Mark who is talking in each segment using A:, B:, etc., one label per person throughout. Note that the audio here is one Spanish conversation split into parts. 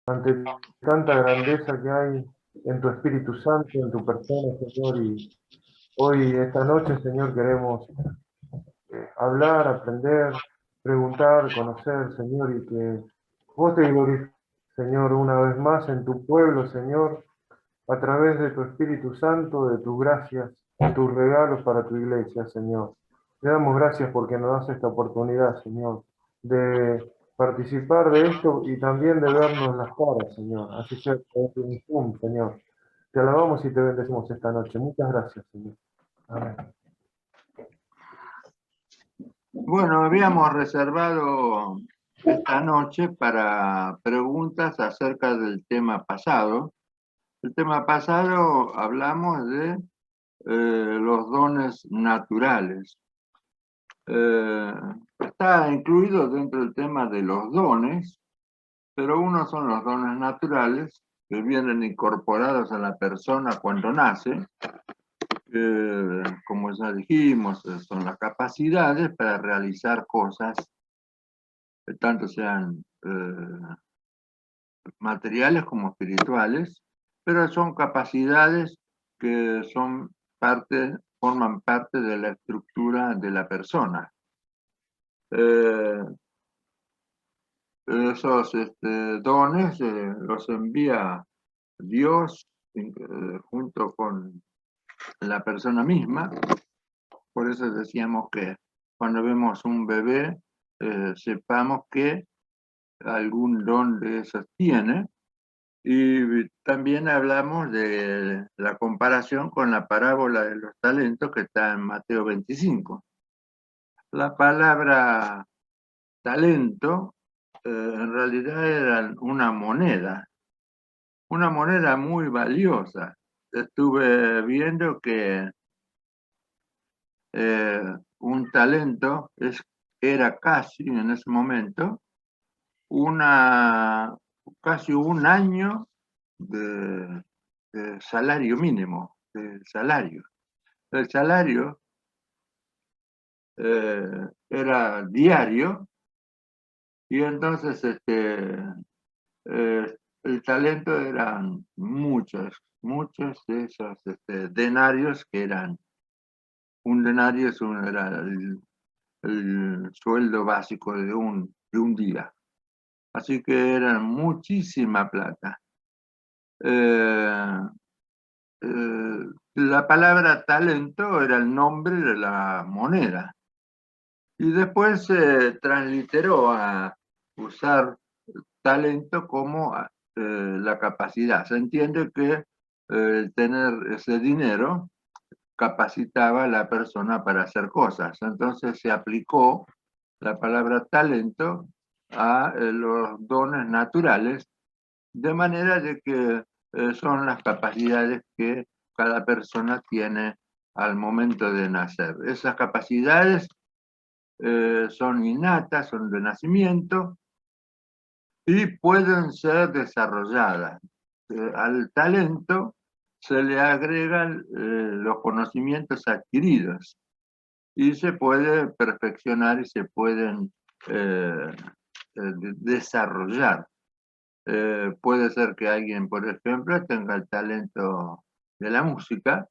A: ante tanta grandeza que hay en tu Espíritu Santo, en tu persona, Señor. Y hoy, esta noche, Señor, queremos hablar, aprender, preguntar, conocer, Señor, y que vos te glorifiques, Señor, una vez más en tu pueblo, Señor, a través de tu Espíritu Santo, de tus gracias, de tus regalos para tu iglesia, Señor. Le damos gracias porque nos das esta oportunidad, Señor, de participar de esto y también de vernos las caras, Señor. Así sea por un Zoom, Señor. Te alabamos y te bendecimos esta noche. Muchas gracias, Señor. Amén.
B: Bueno, habíamos reservado esta noche para preguntas acerca del tema pasado. El tema pasado hablamos de los dones naturales. Está incluido dentro del tema de los dones, pero unos son los dones naturales que vienen incorporados a la persona cuando nace, como ya dijimos, son las capacidades para realizar cosas, tanto sean materiales como espirituales, pero son capacidades que forman parte de la estructura de la persona. Esos dones los envía Dios junto con la persona misma. Por eso decíamos que cuando vemos un bebé, sepamos que algún don de esos tiene. Y también hablamos de la comparación con la parábola de los talentos que está en Mateo 25. La palabra talento en realidad era una moneda muy valiosa. Estuve viendo que un talento era casi en ese momento casi un año de salario mínimo, de salario. El salario era diario y entonces el talento eran muchos de esos denarios que eran, un denario era el sueldo básico de un día. Así que era muchísima plata. La palabra talento era el nombre de la moneda. Y después se transliteró a usar talento como la capacidad. Se entiende que el tener ese dinero capacitaba a la persona para hacer cosas. Entonces se aplicó la palabra talento a los dones naturales, de manera de que son las capacidades que cada persona tiene al momento de nacer. Esas capacidades son innatas, son de nacimiento y pueden ser desarrolladas. Al talento se le agregan los conocimientos adquiridos y se puede perfeccionar y se pueden desarrollar. Puede ser que alguien, por ejemplo, tenga el talento de la música,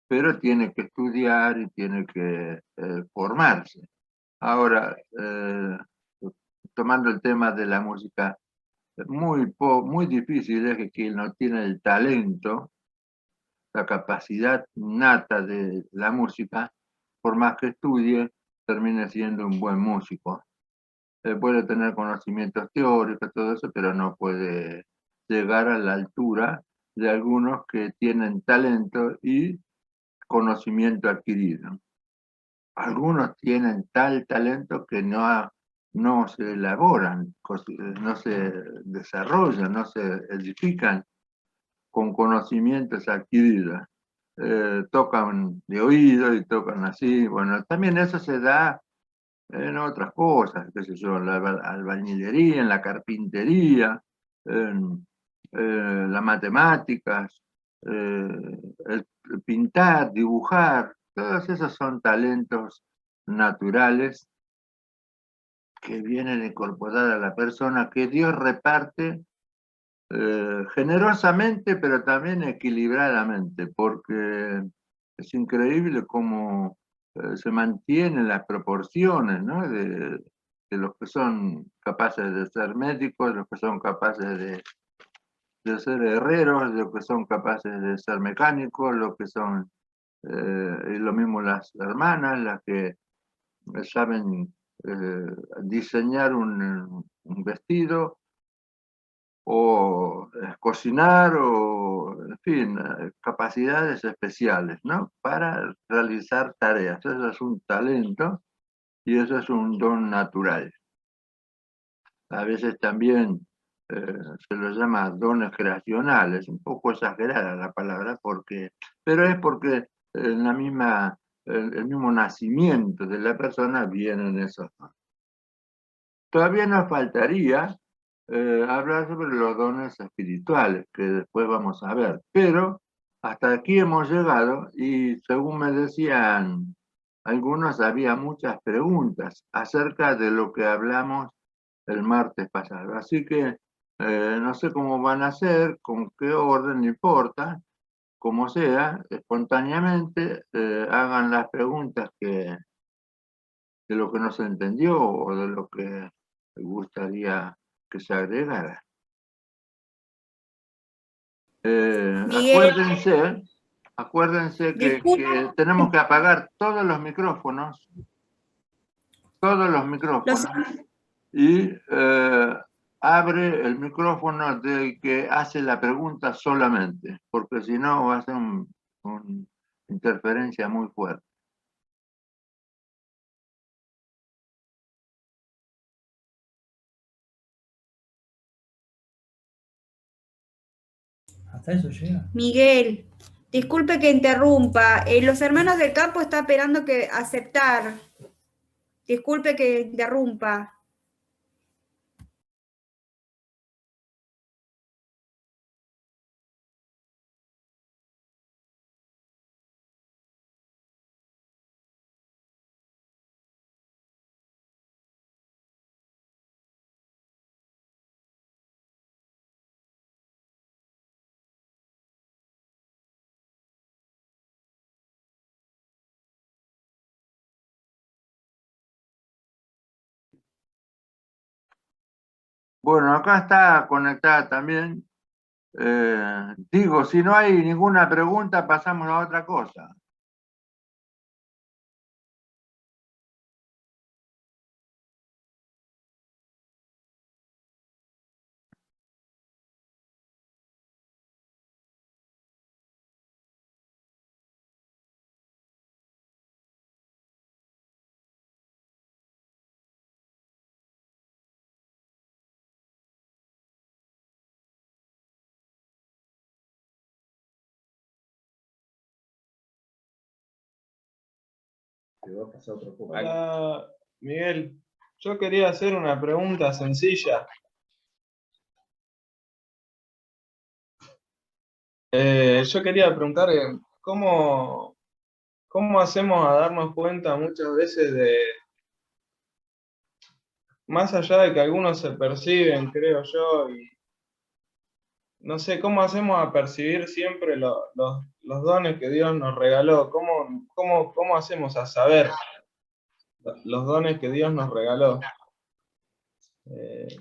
B: pero tiene que estudiar y tiene que formarse. Ahora, tomando el tema de la música, muy difícil es que quien no tiene el talento, la capacidad nata de la música, por más que estudie, termine siendo un buen músico. Puede tener conocimientos teóricos, todo eso, pero no puede llegar a la altura de algunos que tienen talento y conocimiento adquirido. Algunos tienen tal talento que no se elaboran, no se desarrollan, no se edifican con conocimientos adquiridos. Tocan de oído y tocan así. Bueno, también eso se da en otras cosas, qué sé yo, en la albañilería, en la carpintería, en las matemáticas, el pintar, dibujar, todos esos son talentos naturales que vienen a incorporar a la persona, que Dios reparte generosamente, pero también equilibradamente, porque es increíble cómo se mantienen las proporciones, ¿no? de los que son capaces de ser médicos, los que son capaces de ser herreros, los que son capaces de ser mecánicos, los que son, y lo mismo las hermanas, las que saben diseñar un vestido, o cocinar, o, en fin, capacidades especiales, ¿no? Para realizar tareas. Eso es un talento y eso es un don natural. A veces también se los llama dones creacionales, un poco exagerada la palabra, pero es porque en la misma, el mismo nacimiento de la persona vienen esos dones. Todavía nos faltaría hablar sobre los dones espirituales, que después vamos a ver, pero hasta aquí hemos llegado y según me decían algunos, había muchas preguntas acerca de lo que hablamos el martes pasado. Así que no sé cómo van a ser, con qué orden, no importa, como sea, espontáneamente hagan las preguntas de lo que no se entendió o de lo que me gustaría que se agregara.
C: Miguel,
B: acuérdense que
C: disculpa,
B: tenemos que apagar todos los micrófonos,
C: los,
B: y abre el micrófono del que hace la pregunta solamente, porque si no va a ser una interferencia muy fuerte.
D: Hasta eso llega.
C: Miguel, disculpe que interrumpa. Los hermanos del campo están esperando que aceptar. Disculpe que interrumpa.
B: Bueno, acá está conectada también. Digo, si no hay ninguna pregunta, pasamos a otra cosa.
E: Hola, Miguel. Yo quería hacer una pregunta sencilla. Yo quería preguntar cómo hacemos a darnos cuenta muchas veces más allá de que algunos se perciben, creo yo, y no sé, cómo hacemos a percibir siempre los dones que Dios nos regaló, cómo hacemos a saber los dones que Dios nos regaló.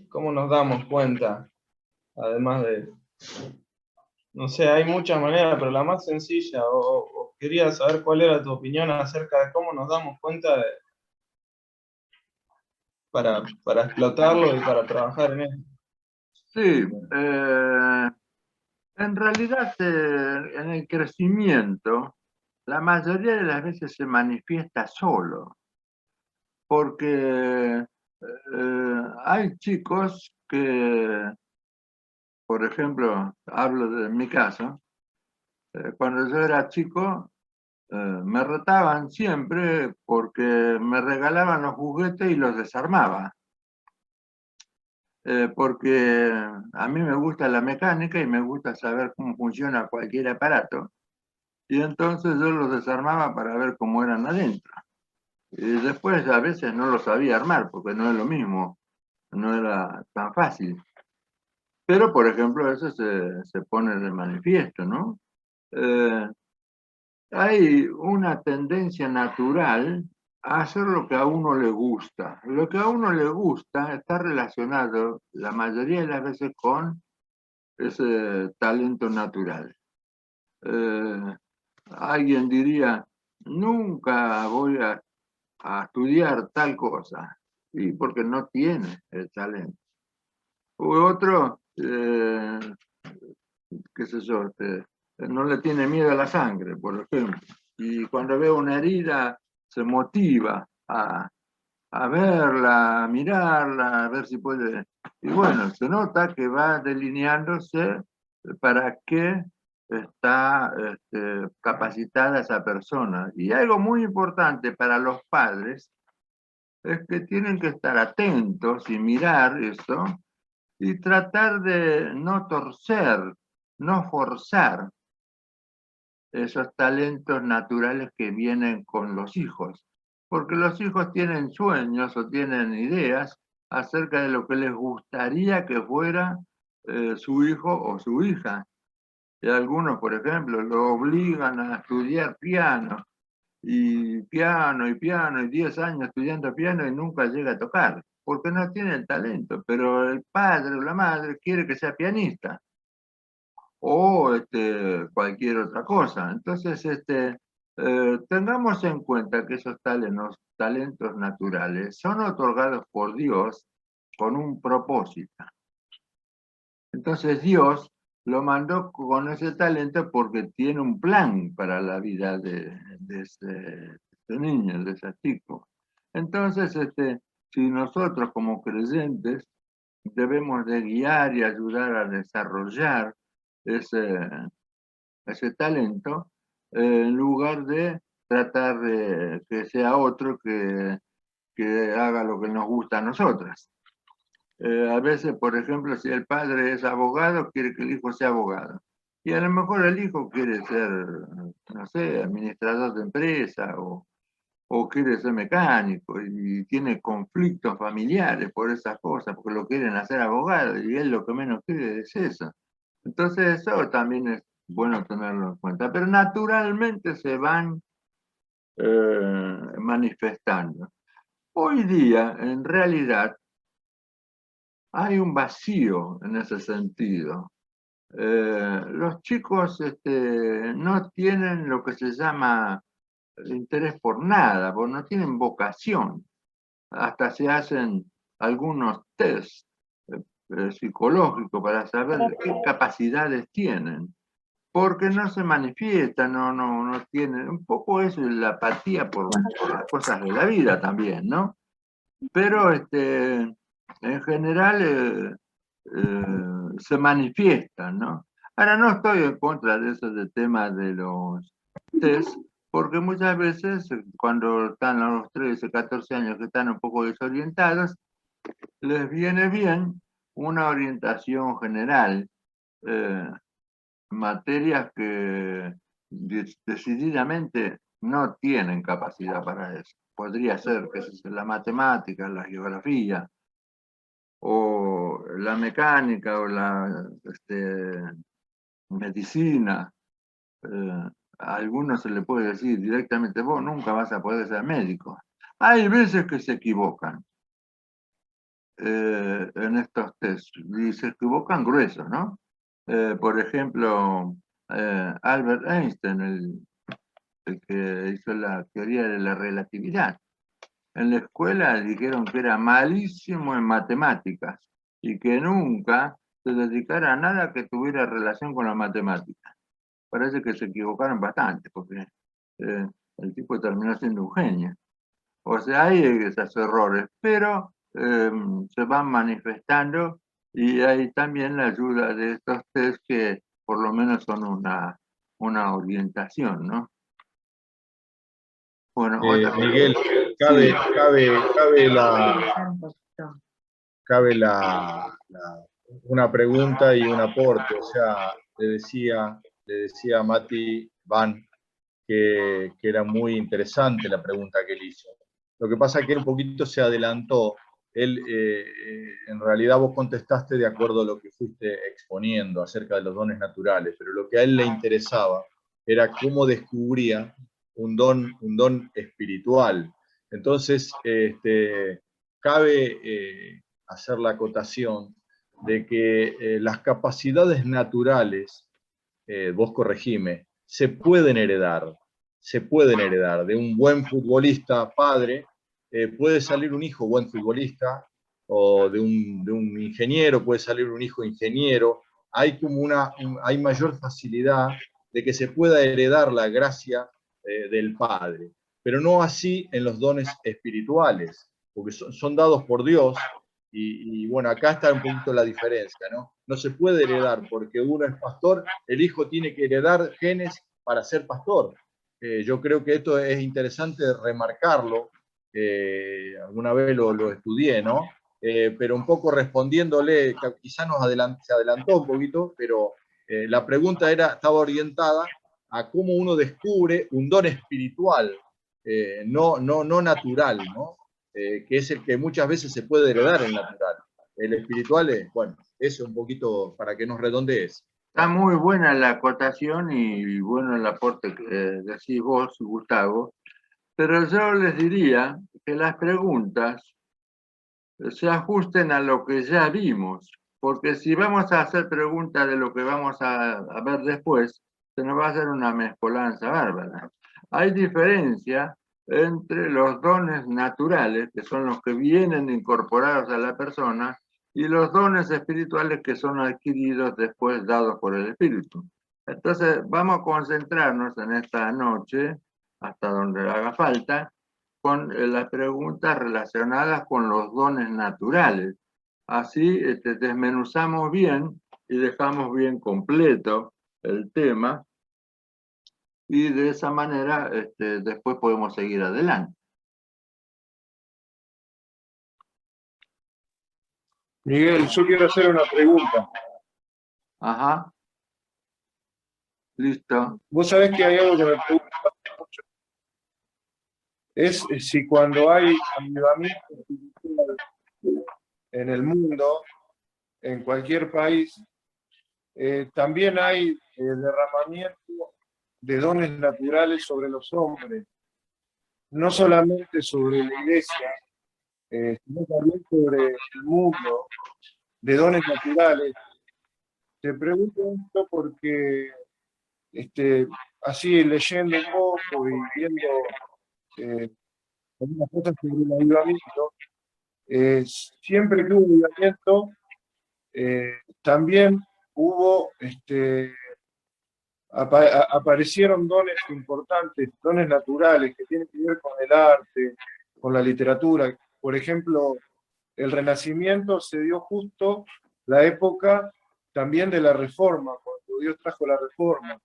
E: ¿Cómo nos damos cuenta? Además de, no sé, hay muchas maneras, pero la más sencilla, o quería saber cuál era tu opinión acerca de cómo nos damos cuenta para explotarlo y para trabajar en eso.
B: Sí, en realidad en el crecimiento, la mayoría de las veces se manifiesta solo, porque hay chicos que, por ejemplo, hablo de mi caso, cuando yo era chico, me retaban siempre porque me regalaban los juguetes y los desarmaba. Porque a mí me gusta la mecánica y me gusta saber cómo funciona cualquier aparato. Y entonces yo los desarmaba para ver cómo eran adentro. Y después a veces no lo sabía armar porque no es lo mismo, no era tan fácil. Pero, por ejemplo, eso se pone de manifiesto, ¿no? Hay una tendencia natural a hacer lo que a uno le gusta. Lo que a uno le gusta está relacionado la mayoría de las veces con ese talento natural. Alguien diría, nunca voy a estudiar tal cosa, y porque no tiene el talento. U otro, qué sé yo, no le tiene miedo a la sangre, por ejemplo, y cuando ve una herida se motiva a verla, a mirarla, a ver si puede. Y bueno, se nota que va delineándose para qué está capacitada esa persona. Y algo muy importante para los padres es que tienen que estar atentos y mirar eso y tratar de no torcer, no forzar esos talentos naturales que vienen con los hijos. Porque los hijos tienen sueños o tienen ideas acerca de lo que les gustaría que fuera su hijo o su hija. Y algunos, por ejemplo, lo obligan a estudiar piano, y 10 años estudiando piano y nunca llega a tocar, porque no tiene el talento, pero el padre o la madre quiere que sea pianista o cualquier otra cosa. Entonces, tengamos en cuenta que esos talentos naturales son otorgados por Dios con un propósito. Entonces Dios lo mandó con ese talento porque tiene un plan para la vida de ese niño, de ese chico. Entonces, si nosotros como creyentes debemos de guiar y ayudar a desarrollar ese talento, en lugar de tratar de que sea otro que haga lo que nos gusta a nosotras. A veces, por ejemplo, si el padre es abogado, quiere que el hijo sea abogado. Y a lo mejor el hijo quiere ser, no sé, administrador de empresa o quiere ser mecánico y tiene conflictos familiares por esas cosas, porque lo quieren hacer abogado y él lo que menos quiere es eso. Entonces eso también es bueno tenerlo en cuenta. Pero naturalmente se van manifestando. Hoy día, en realidad, hay un vacío en ese sentido. Los chicos no tienen lo que se llama interés por nada, porque no tienen vocación. Hasta se hacen algunos test psicológicos para saber qué capacidades tienen, porque no se manifiestan, no tienen, un poco eso es la apatía por las cosas de la vida también, ¿no? Pero en general se manifiestan, ¿no? Ahora no estoy en contra de eso del tema de los test, porque muchas veces cuando están a los 13, 14 años que están un poco desorientados, les viene bien una orientación general, materias que decididamente no tienen capacidad para eso. Podría ser que es la matemática, la geografía, o la mecánica, o la medicina. A algunos se le puede decir directamente, vos nunca vas a poder ser médico. Hay veces que se equivocan en estos test, y se equivocan gruesos, ¿no? Por ejemplo, Albert Einstein, el que hizo la teoría de la relatividad. En la escuela dijeron que era malísimo en matemáticas y que nunca se dedicara a nada que tuviera relación con la matemática. Parece que se equivocaron bastante, porque el tipo terminó siendo un genio. O sea, hay esos errores, pero se van manifestando y hay también la ayuda de estos test que por lo menos son una orientación, ¿no? Bueno,
D: Miguel, cabe una pregunta y un aporte. O sea, le decía a Mati Van que era muy interesante la pregunta que él hizo. Lo que pasa es que él un poquito se adelantó en realidad vos contestaste de acuerdo a lo que fuiste exponiendo acerca de los dones naturales, pero lo que a él le interesaba era cómo descubría un don espiritual. Entonces, cabe hacer la acotación de que las capacidades naturales, vos corregime, se pueden heredar. De un buen futbolista padre, puede salir un hijo buen futbolista, o de un ingeniero puede salir un hijo ingeniero. Hay como hay mayor facilidad de que se pueda heredar la gracia del padre, pero no así en los dones espirituales, porque son dados por Dios. Y bueno, acá está un poquito la diferencia, ¿no? No se puede heredar porque uno es pastor, el hijo tiene que heredar genes para ser pastor. Yo creo que esto es interesante remarcarlo. Alguna vez lo estudié, ¿no? Pero un poco respondiéndole, quizás se adelantó un poquito, pero la pregunta estaba orientada a cómo uno descubre un don espiritual, no natural, ¿no? Que es el que muchas veces se puede heredar el natural. El espiritual es, bueno, eso un poquito para que nos redondees.
B: Está muy buena la acotación y bueno el aporte que decís vos, Gustavo, pero yo les diría que las preguntas se ajusten a lo que ya vimos, porque si vamos a hacer preguntas de lo que vamos a ver después, se nos va a hacer una mezcolanza bárbara. Hay diferencia entre los dones naturales, que son los que vienen incorporados a la persona, y los dones espirituales que son adquiridos después, dados por el Espíritu. Entonces, vamos a concentrarnos en esta noche, hasta donde haga falta, con las preguntas relacionadas con los dones naturales. Así desmenuzamos bien y dejamos bien completo el tema, y de esa manera después podemos seguir adelante.
A: Miguel, yo quiero hacer una pregunta.
B: Ajá. Listo.
A: Vos sabés que hay algo que me preocupa mucho. Es si cuando hay avivamiento espiritual en el mundo, en cualquier país, también hay derramamiento de dones naturales sobre los hombres, no solamente sobre la iglesia, sino también sobre el mundo, de dones naturales. Te pregunto esto porque así leyendo un poco y viendo algunas cosas sobre el avivamiento, siempre que hubo avivamiento, también hubo, aparecieron dones importantes, dones naturales que tienen que ver con el arte, con la literatura. Por ejemplo, el Renacimiento se dio justo la época también de la Reforma, cuando Dios trajo la Reforma.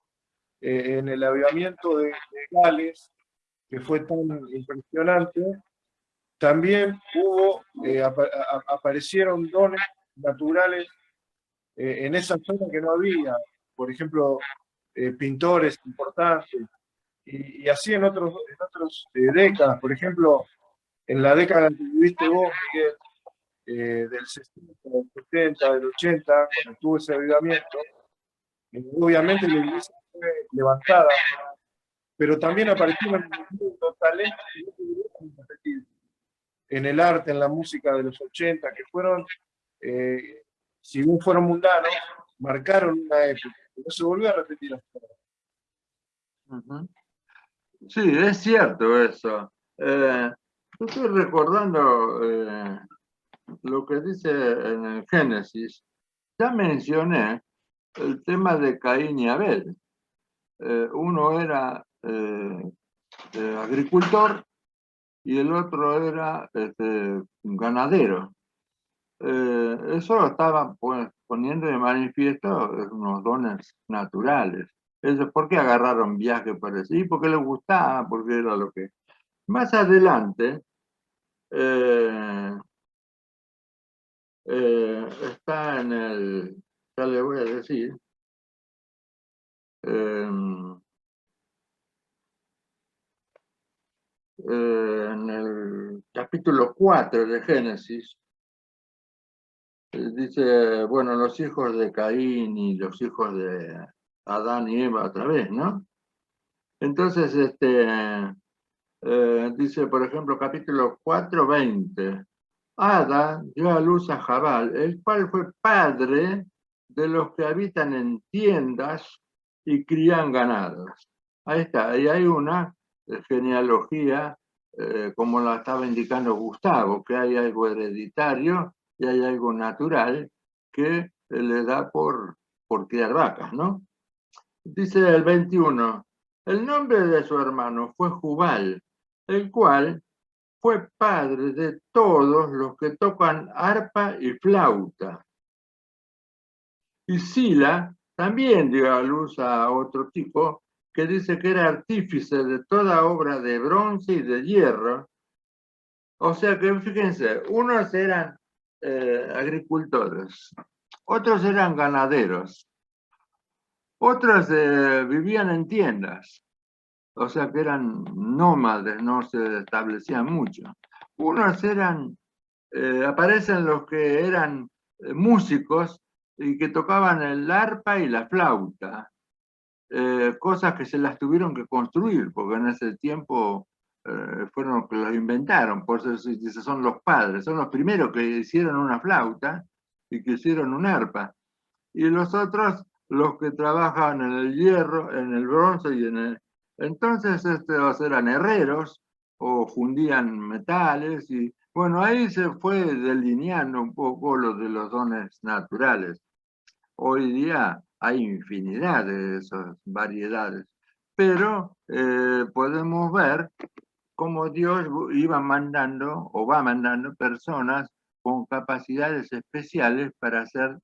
A: En el avivamiento de Gales, que fue tan impresionante, también hubo, aparecieron dones naturales en esa zona que no había. Por ejemplo, pintores importantes, y así en otros décadas. Por ejemplo, en la década que viviste vos, Miguel, del 60, del 70, del 80, cuando tuvo ese avivamiento, obviamente la iglesia fue levantada, pero también aparecieron talentos que no pudieron repetir en el arte, en la música de los 80, que fueron, si bien fueron mundanos, marcaron una época, que no se volvió a repetir hasta ahora.
B: Sí, es cierto eso. Yo estoy recordando lo que dice en el Génesis. Ya mencioné el tema de Caín y Abel. Uno era agricultor y el otro era ganadero. Eso lo estaba pues, poniendo de manifiesto unos dones naturales. ¿Por qué agarraron viaje para sí? Porque les gustaba, porque era lo que... Más adelante está en el... Ya le voy a decir. En el capítulo 4 de Génesis, dice, bueno, los hijos de Caín y los hijos de Adán y Eva otra vez, ¿no? Entonces, dice, por ejemplo, capítulo 4:20, Ada dio a luz a Jabal, el cual fue padre de los que habitan en tiendas y crían ganados. Ahí está, y hay una genealogía, como la estaba indicando Gustavo, que hay algo hereditario y hay algo natural que le da por criar vacas, ¿no? Dice el 21, el nombre de su hermano fue Jubal, el cual fue padre de todos los que tocan arpa y flauta. Y Sila también dio a luz a otro tipo que dice que era artífice de toda obra de bronce y de hierro. O sea que, fíjense, unos eran agricultores, otros eran ganaderos, otros vivían en tiendas, o sea que eran nómades, no se establecían mucho. Unos eran, aparecen los que eran músicos y que tocaban el arpa y la flauta, cosas que se las tuvieron que construir, porque en ese tiempo fueron los que los inventaron, por eso se dice son los padres, son los primeros que hicieron una flauta y que hicieron un arpa. Y los otros, los que trabajan en el hierro, en el bronce y en el... Entonces estos eran herreros o fundían metales y bueno, ahí se fue delineando un poco lo de los dones naturales. Hoy día hay infinidad de esas variedades, pero podemos ver cómo Dios iba mandando o va mandando personas con capacidades especiales para hacer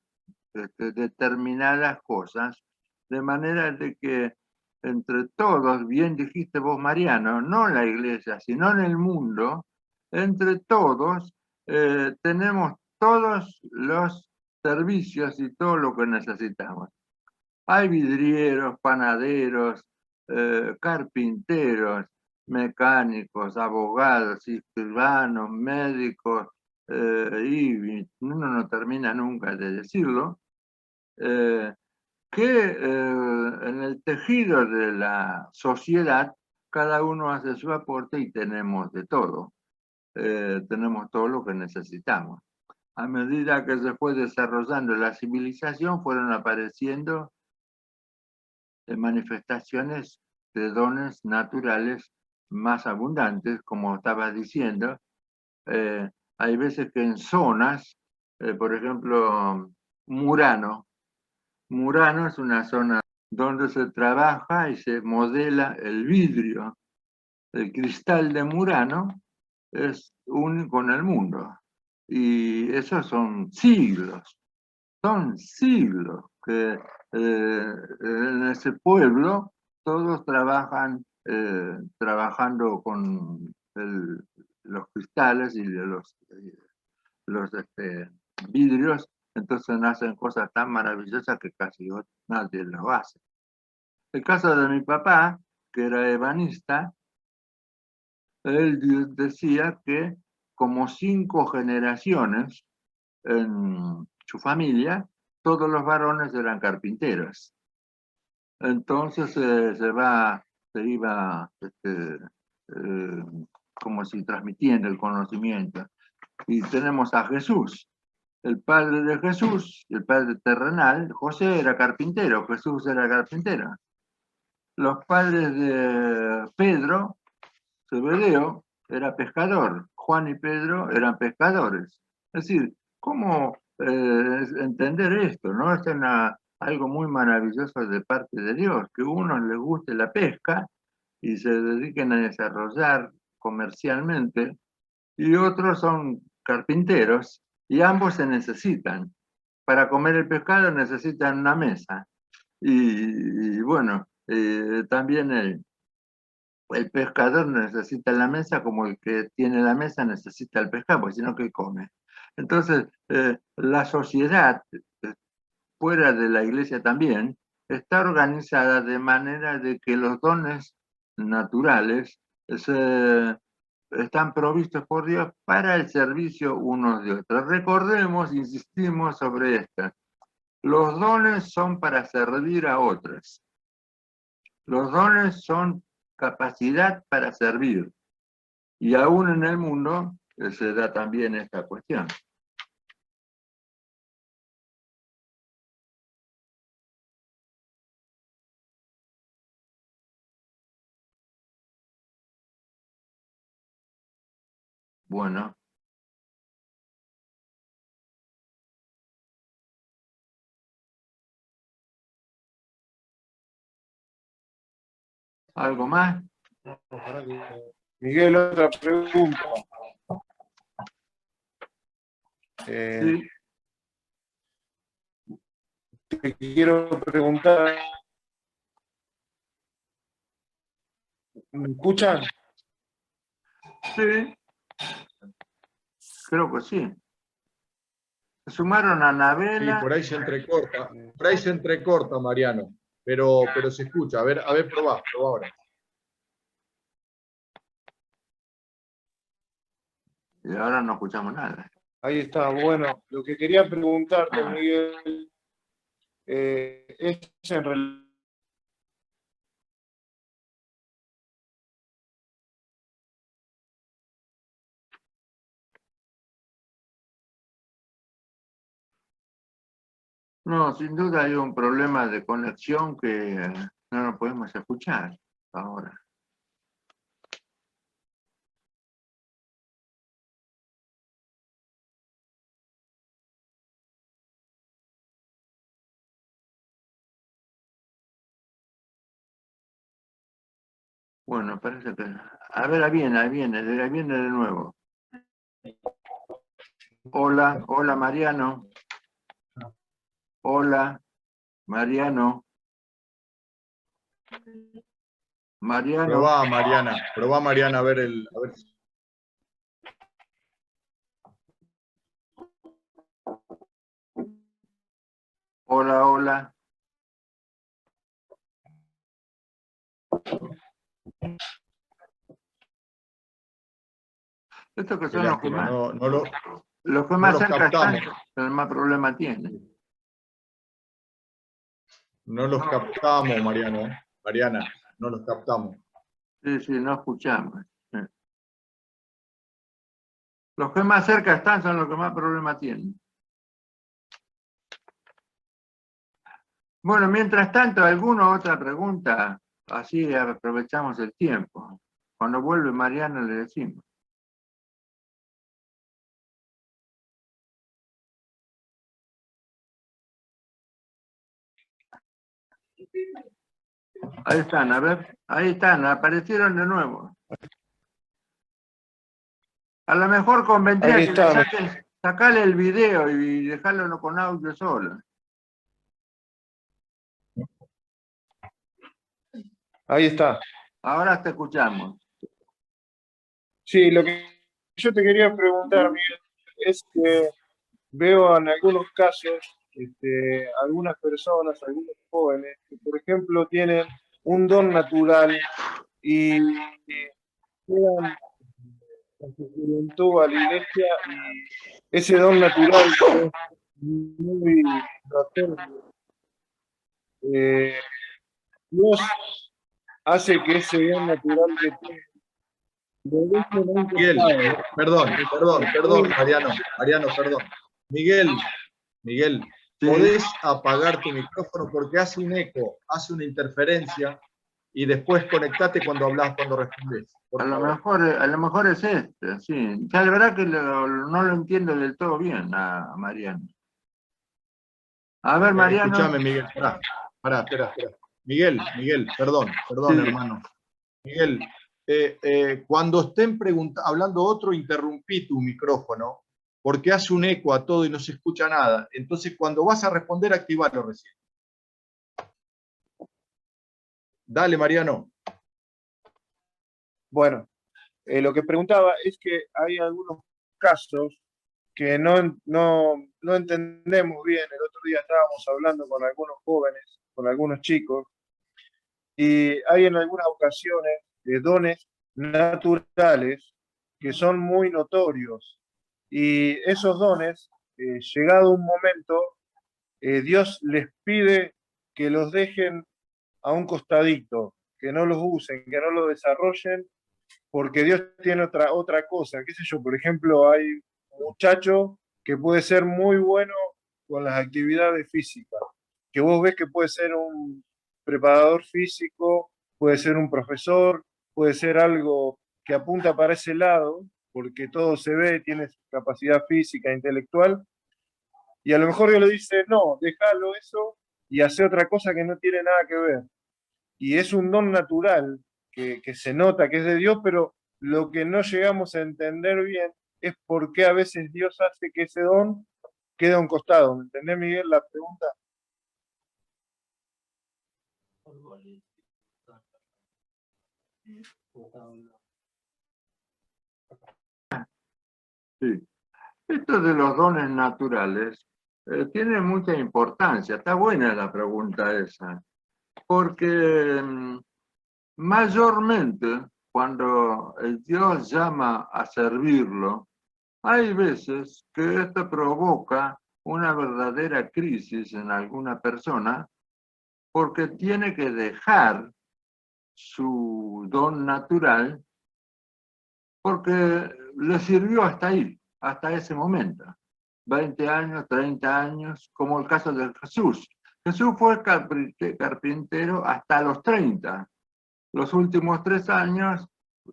B: determinadas cosas, de manera de que entre todos, bien dijiste vos, Mariano, no en la iglesia, sino en el mundo, entre todos tenemos todos los servicios y todo lo que necesitamos. Hay vidrieros, panaderos, carpinteros, mecánicos, abogados, escribanos, médicos, y uno no termina nunca de decirlo, que en el tejido de la sociedad cada uno hace su aporte y tenemos de todo. Tenemos todo lo que necesitamos. A medida que se fue desarrollando la civilización, fueron apareciendo manifestaciones de dones naturales más abundantes, como estaba diciendo. Hay veces que en zonas, por ejemplo, Murano es una zona donde se trabaja y se modela el vidrio. El cristal de Murano es único en el mundo. Y esos son siglos que en ese pueblo todos trabajan trabajando con los cristales y los vidrios, entonces nacen cosas tan maravillosas que casi nadie lo hace. El caso de mi papá, que era ebanista, él decía que como 5 generaciones en su familia, todos los varones eran carpinteros. Entonces se iba como si transmitiendo el conocimiento. Y tenemos a Jesús, el padre de Jesús, el padre terrenal. José era carpintero, Jesús era carpintero. Los padres de Pedro, Zebedeo, era pescador, Juan y Pedro eran pescadores. Es decir, ¿cómo entender esto? ¿No? Es algo muy maravilloso de parte de Dios, que a unos les guste la pesca y se dediquen a desarrollar comercialmente, y otros son carpinteros, y ambos se necesitan. Para comer el pescado necesitan una mesa. Y bueno, también el pescador necesita la mesa como el que tiene la mesa necesita el pescado, porque si no, ¿qué come? Entonces, la sociedad, fuera de la iglesia también, está organizada de manera de que los dones naturales se están provistos por Dios para el servicio unos de otros. Recordemos, insistimos sobre esto. Los dones son para servir a otros. Los dones son capacidad para servir. Y aún en el mundo se da también esta cuestión. Bueno. ¿Algo más?
A: Miguel, otra pregunta.
B: Sí.
A: Te quiero preguntar. ¿Me escuchan?
B: Sí. Creo que sí. Se sumaron a
D: Sí,
B: Anabela.
D: por ahí se entrecorta, Mariano, pero se escucha. A ver, probá ahora.
B: Y ahora no escuchamos nada.
A: Ahí está. Bueno, lo que quería preguntarte, Miguel, es en relación.
B: No, sin duda hay un problema de conexión que no nos podemos escuchar ahora. Bueno, parece que... A ver, ahí viene de nuevo. Hola, Mariano. Hola, Mariano.
D: Probá, Mariana, a ver si...
B: Hola. Estos que son los que más, los que más cerca están, el más problema tienen.
D: No los captamos, Mariano. Mariana, no los captamos.
B: Sí, no escuchamos. Sí. Los que más cerca están son los que más problema tienen. Bueno, mientras tanto, ¿alguna otra pregunta? Así aprovechamos el tiempo. Cuando vuelve Mariana le decimos. Ahí están, a ver. Ahí están, aparecieron de nuevo. A lo mejor convendría que le sacarle el video y dejarlo con audio solo.
A: Ahí está.
B: Ahora te escuchamos.
A: Sí, lo que yo te quería preguntar, Miguel, es que veo en algunos casos algunas personas, algunos jóvenes, que por ejemplo tienen un don natural y llegan a su juventud a la iglesia y ese don natural que es muy notorio, Dios hace que ese don natural que tiene lo dejen a un
D: Miguel,
A: costado.
D: perdón, Mariano, perdón. Miguel,
B: Sí.
D: ¿podés apagar tu micrófono? Porque hace un eco, hace una interferencia, y después conectate cuando hablas, cuando respondes.
B: A lo mejor es este, sí. Ya la verdad que no lo entiendo del todo bien a Mariano. A ver, Mariano.
D: Escúchame, Miguel, pará, espera. Miguel, perdón,
B: Sí.
D: hermano. Miguel, cuando estén hablando otro, interrumpí tu micrófono, porque hace un eco a todo y no se escucha nada. Entonces, cuando vas a responder, activalo recién. Dale, Mariano.
A: Bueno, lo que preguntaba es que hay algunos casos que no entendemos bien. El otro día estábamos hablando con algunos jóvenes, con algunos chicos, y hay en algunas ocasiones dones naturales que son muy notorios. Y esos dones, llegado un momento, Dios les pide que los dejen a un costadito, que no los usen, que no los desarrollen, porque Dios tiene otra cosa. ¿Qué sé yo? Por ejemplo, hay un muchacho que puede ser muy bueno con las actividades físicas, que vos ves que puede ser un preparador físico, puede ser un profesor, puede ser algo que apunta para ese lado, porque todo se ve, tiene capacidad física, intelectual, y a lo mejor Dios le dice, no, déjalo eso y hace otra cosa que no tiene nada que ver. Y es un don natural que se nota que es de Dios, pero lo que no llegamos a entender bien es por qué a veces Dios hace que ese don quede a un costado. ¿Me entendés, Miguel, la pregunta?
B: Sí. Esto de los dones naturales tiene mucha importancia. Está buena la pregunta esa, porque mayormente cuando el Dios llama a servirlo, hay veces que esto provoca una verdadera crisis en alguna persona porque tiene que dejar su don natural porque le sirvió hasta ahí, hasta ese momento. 20 años, 30 años, como el caso de Jesús. Jesús fue carpintero hasta los 30. Los últimos 3 años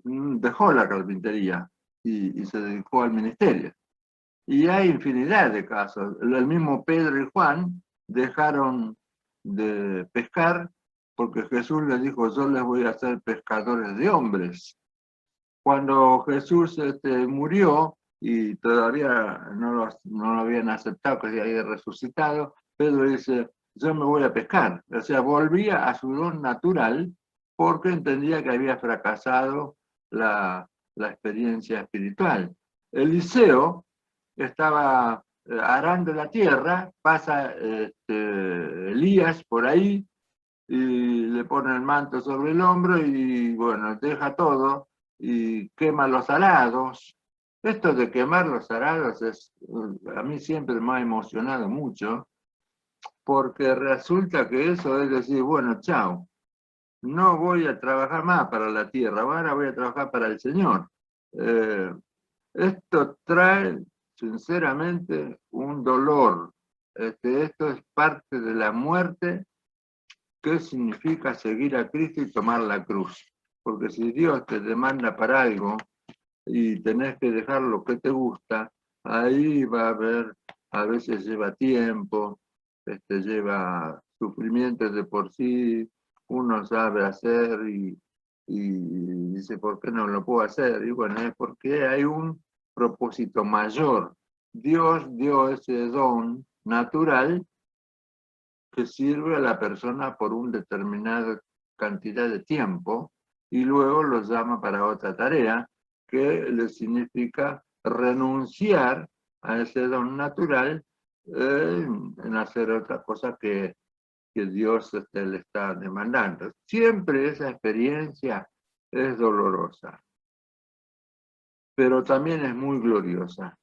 B: dejó la carpintería y se dedicó al ministerio. Y hay infinidad de casos. El mismo Pedro y Juan dejaron de pescar porque Jesús les dijo, yo les voy a hacer pescadores de hombres. Cuando Jesús murió y todavía no lo habían aceptado que se había resucitado, Pedro dice, yo me voy a pescar. O sea, volvía a su don natural porque entendía que había fracasado la experiencia espiritual. Eliseo estaba arando la tierra, pasa Elías por ahí y le pone el manto sobre el hombro y bueno, deja todo y quema los arados. Esto de quemar los arados a mí siempre me ha emocionado mucho, porque resulta que eso es decir, bueno, chao, no voy a trabajar más para la tierra, ahora voy a trabajar para el Señor. Esto trae, sinceramente, un dolor. Esto es parte de la muerte. ¿Qué significa seguir a Cristo y tomar la cruz? Porque si Dios te demanda para algo y tenés que dejar lo que te gusta, ahí va a haber, a veces lleva tiempo, lleva sufrimientos de por sí, uno sabe hacer y dice, ¿por qué no lo puedo hacer? Y bueno, es porque hay un propósito mayor. Dios dio ese don natural que sirve a la persona por una determinada cantidad de tiempo y luego los llama para otra tarea que le significa renunciar a ese don natural en hacer otra cosa que Dios le está demandando. Siempre esa experiencia es dolorosa, pero también es muy gloriosa.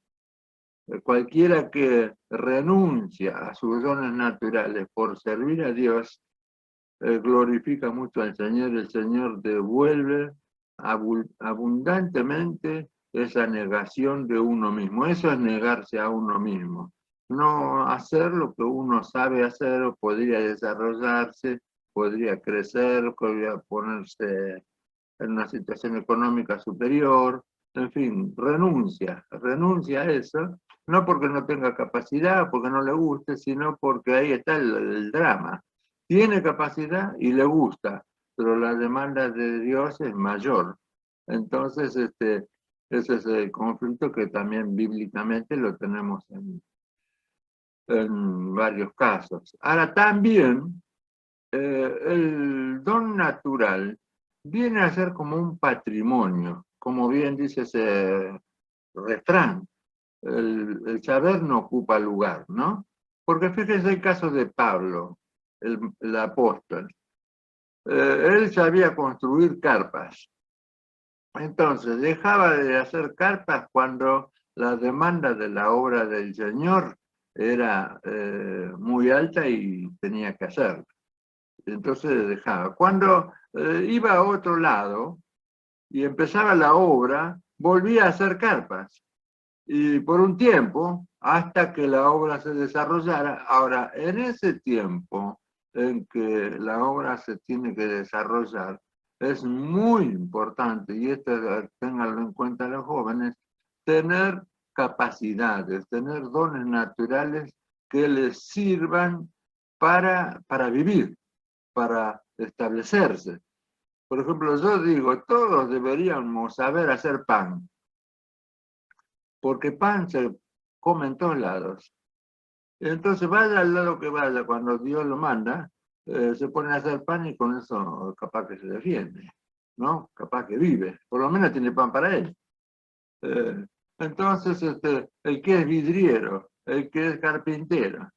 B: Cualquiera que renuncia a sus dones naturales por servir a Dios, glorifica mucho al Señor. El Señor devuelve abundantemente esa negación de uno mismo. Eso es negarse a uno mismo. No hacer lo que uno sabe hacer, o podría desarrollarse, podría crecer, podría ponerse en una situación económica superior, en fin, renuncia a eso, no porque no tenga capacidad, porque no le guste, sino porque ahí está el drama. Tiene capacidad y le gusta, pero la demanda de Dios es mayor. Entonces, ese es el conflicto que también bíblicamente lo tenemos en varios casos. Ahora, también el don natural viene a ser como un patrimonio, como bien dice ese refrán, el saber no ocupa lugar, ¿no? Porque fíjense el caso de Pablo, el apóstol. Él sabía construir carpas, Entonces, dejaba de hacer carpas cuando la demanda de la obra del Señor era muy alta y tenía que hacerlo. Entonces dejaba. Cuando iba a otro lado y empezaba la obra, volvía a hacer carpas. Y por un tiempo, hasta que la obra se desarrollara. Ahora, en ese tiempo en que la obra se tiene que desarrollar, es muy importante, y esto ténganlo en cuenta los jóvenes, tener capacidades, tener dones naturales que les sirvan para vivir, para establecerse. Por ejemplo, yo digo, todos deberíamos saber hacer pan, porque pan se come en todos lados. Entonces, vaya al lado que vaya, cuando Dios lo manda, se pone a hacer pan y con eso capaz que se defiende, ¿no? Capaz que vive, por lo menos tiene pan para él. Entonces, el que es vidriero, el que es carpintero,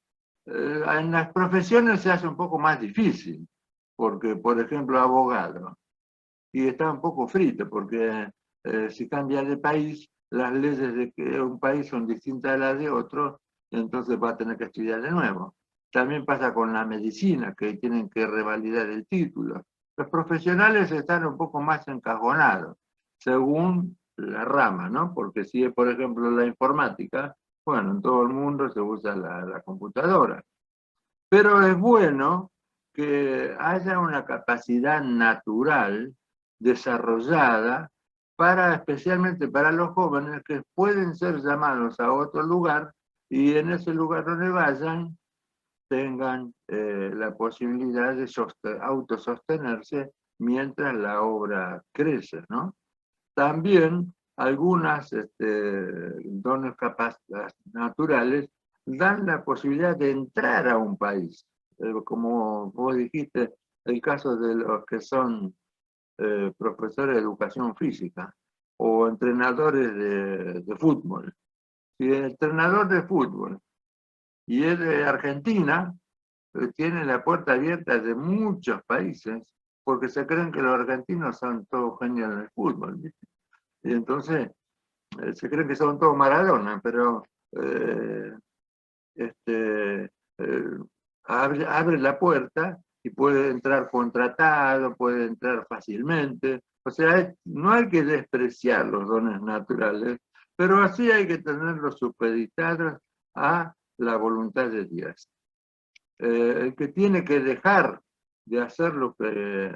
B: en las profesiones se hace un poco más difícil, porque, por ejemplo, abogado, y está un poco frito, porque si cambia de país, las leyes de un país son distintas a las de otro, entonces va a tener que estudiar de nuevo. También pasa con la medicina, que tienen que revalidar el título. Los profesionales están un poco más encajonados, según la rama, ¿no? Porque si es, por ejemplo, la informática, bueno, en todo el mundo se usa la computadora. Pero es bueno que haya una capacidad natural desarrollada especialmente para los jóvenes que pueden ser llamados a otro lugar y en ese lugar donde vayan tengan la posibilidad de autosostenerse mientras la obra crece, ¿no? También algunas dones naturales dan la posibilidad de entrar a un país. Como vos dijiste, el caso de los que son profesores de educación física o entrenadores de fútbol. Si el entrenador de fútbol y es de Argentina, tiene la puerta abierta de muchos países porque se creen que los argentinos son todos genios en el fútbol, ¿viste? Y entonces se creen que son todos Maradona, pero abre la puerta y puede entrar contratado, puede entrar fácilmente. O sea, no hay que despreciar los dones naturales, pero así hay que tenerlos supeditados a la voluntad de Dios. El que tiene que dejar de hacer lo que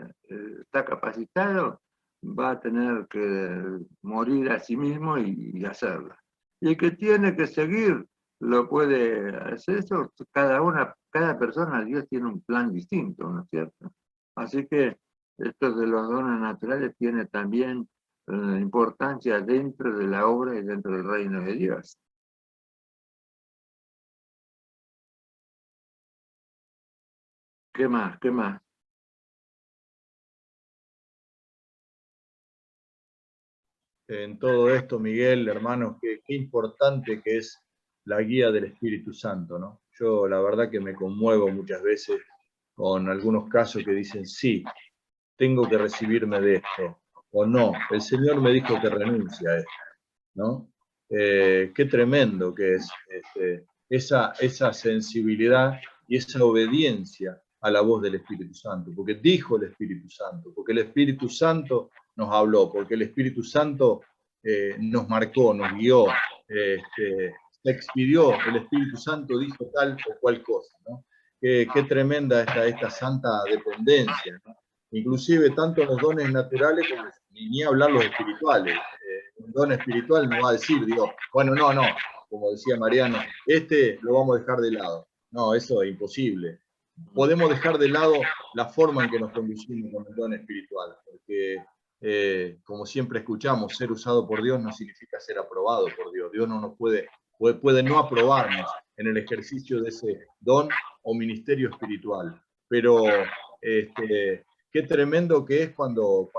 B: está capacitado va a tener que morir a sí mismo y hacerlo. Y el que tiene que seguir lo puede hacer. Eso, cada persona, Dios tiene un plan distinto, ¿no es cierto? Así que esto de los dones naturales tiene también importancia dentro de la obra y dentro del reino de Dios. ¿Qué más? ¿Qué más?
D: En todo esto, Miguel, hermanos, qué importante que es la guía del Espíritu Santo, ¿no? Yo la verdad que me conmuevo muchas veces con algunos casos que dicen, sí, tengo que recibirme de esto, o no, el Señor me dijo que renuncie a esto, ¿no? Qué tremendo que es esa sensibilidad y esa obediencia a la voz del Espíritu Santo, porque dijo el Espíritu Santo, porque el Espíritu Santo nos habló, porque el Espíritu Santo nos marcó, nos guió, se expidió, el Espíritu Santo dijo tal o cual cosa, ¿no? Qué tremenda esta santa dependencia, ¿no? Inclusive tanto los dones naturales como ni hablar los espirituales. Un don espiritual no va a decir, digo, bueno, no, como decía Mariano, lo vamos a dejar de lado. No, eso es imposible. Podemos dejar de lado la forma en que nos conducimos con el don espiritual, porque como siempre escuchamos, ser usado por Dios no significa ser aprobado por Dios. Dios no nos puede no aprobarnos en el ejercicio de ese don o ministerio espiritual. Pero qué tremendo que es cuando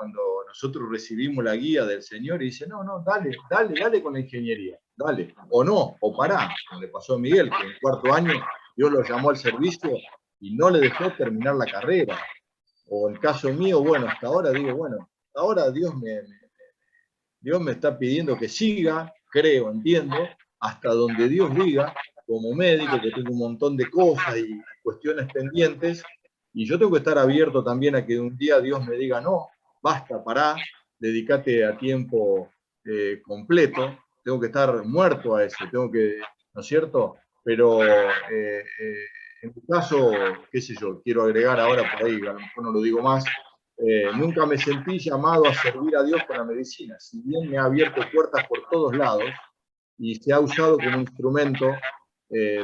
D: nosotros recibimos la guía del Señor y dice, no, dale con la ingeniería, dale, o no, o pará, como le pasó a Miguel, que en cuarto año Dios lo llamó al servicio y no le dejó terminar la carrera. O en caso mío, bueno, hasta ahora digo, bueno, ahora Dios Dios me está pidiendo que siga, creo, entiendo, hasta donde Dios diga, como médico, que tengo un montón de cosas y cuestiones pendientes, y yo tengo que estar abierto también a que un día Dios me diga, no, basta, pará, dedícate a tiempo completo, tengo que estar muerto a eso, tengo que, ¿no es cierto? Pero en mi caso, qué sé yo, quiero agregar ahora por ahí, a lo mejor no lo digo más, nunca me sentí llamado a servir a Dios con la medicina, si bien me ha abierto puertas por todos lados y se ha usado como instrumento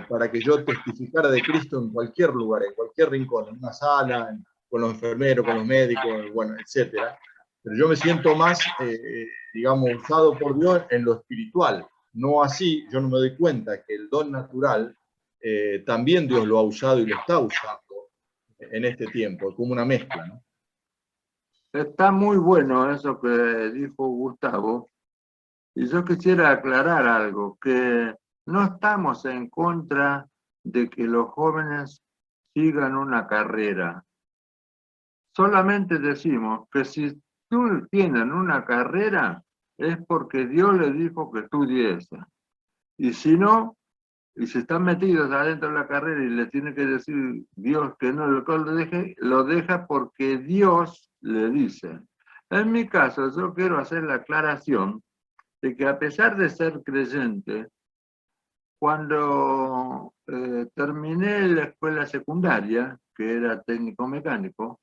D: para que yo testificara de Cristo en cualquier lugar, en cualquier rincón, en una sala, con los enfermeros, con los médicos, bueno, etcétera. Pero yo me siento más, digamos, usado por Dios en lo espiritual. No así, yo no me doy cuenta que el don natural también Dios lo ha usado y lo está usando en este tiempo, como una mezcla, ¿no?
B: Está muy bueno eso que dijo Gustavo, y yo quisiera aclarar algo, que no estamos en contra de que los jóvenes sigan una carrera. Solamente decimos que si tú tienen una carrera es porque Dios le dijo que estudie esa. Y si no, y si están metidos adentro de la carrera y le tiene que decir Dios que no lo deje, lo deja porque Dios le dice. En mi caso, yo quiero hacer la aclaración de que a pesar de ser creyente, cuando terminé la escuela secundaria, que era técnico mecánico,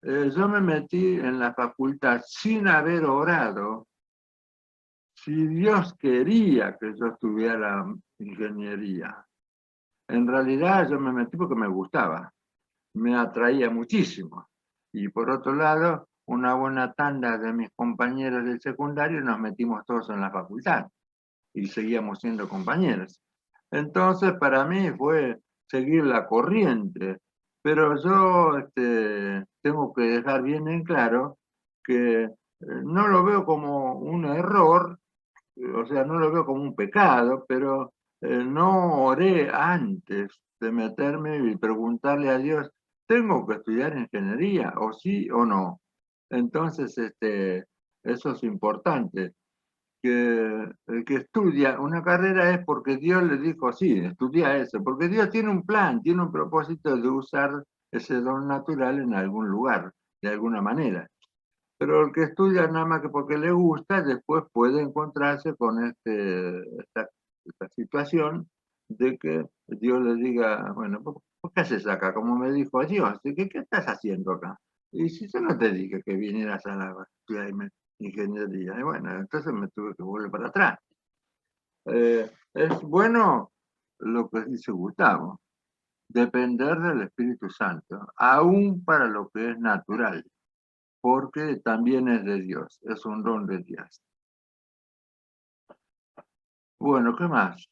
B: yo me metí en la facultad sin haber orado si Dios quería que yo estudiara ingeniería. En realidad yo me metí porque me gustaba, me atraía muchísimo. Y por otro lado, una buena tanda de mis compañeros del secundario nos metimos todos en la facultad y seguíamos siendo compañeros. Entonces para mí fue seguir la corriente, pero yo tengo que dejar bien en claro que no lo veo como un error, o sea, no lo veo como un pecado, pero no oré antes de meterme y preguntarle a Dios, ¿tengo que estudiar ingeniería o sí o no? Entonces, eso es importante, que el que estudia una carrera es porque Dios le dijo, sí, estudia eso, porque Dios tiene un plan, tiene un propósito de usar ese don natural en algún lugar, de alguna manera. Pero el que estudia nada más que porque le gusta, después puede encontrarse con esta situación de que Dios le diga, bueno, ¿por qué haces acá? Como me dijo Dios, ¿qué estás haciendo acá? Y si yo no te dije que vinieras a la estudiar ingeniería, y bueno, entonces me tuve que volver para atrás. Es bueno lo que dice Gustavo, depender del Espíritu Santo, aún para lo que es natural, porque también es de Dios, es un don de Dios. Bueno, ¿qué más?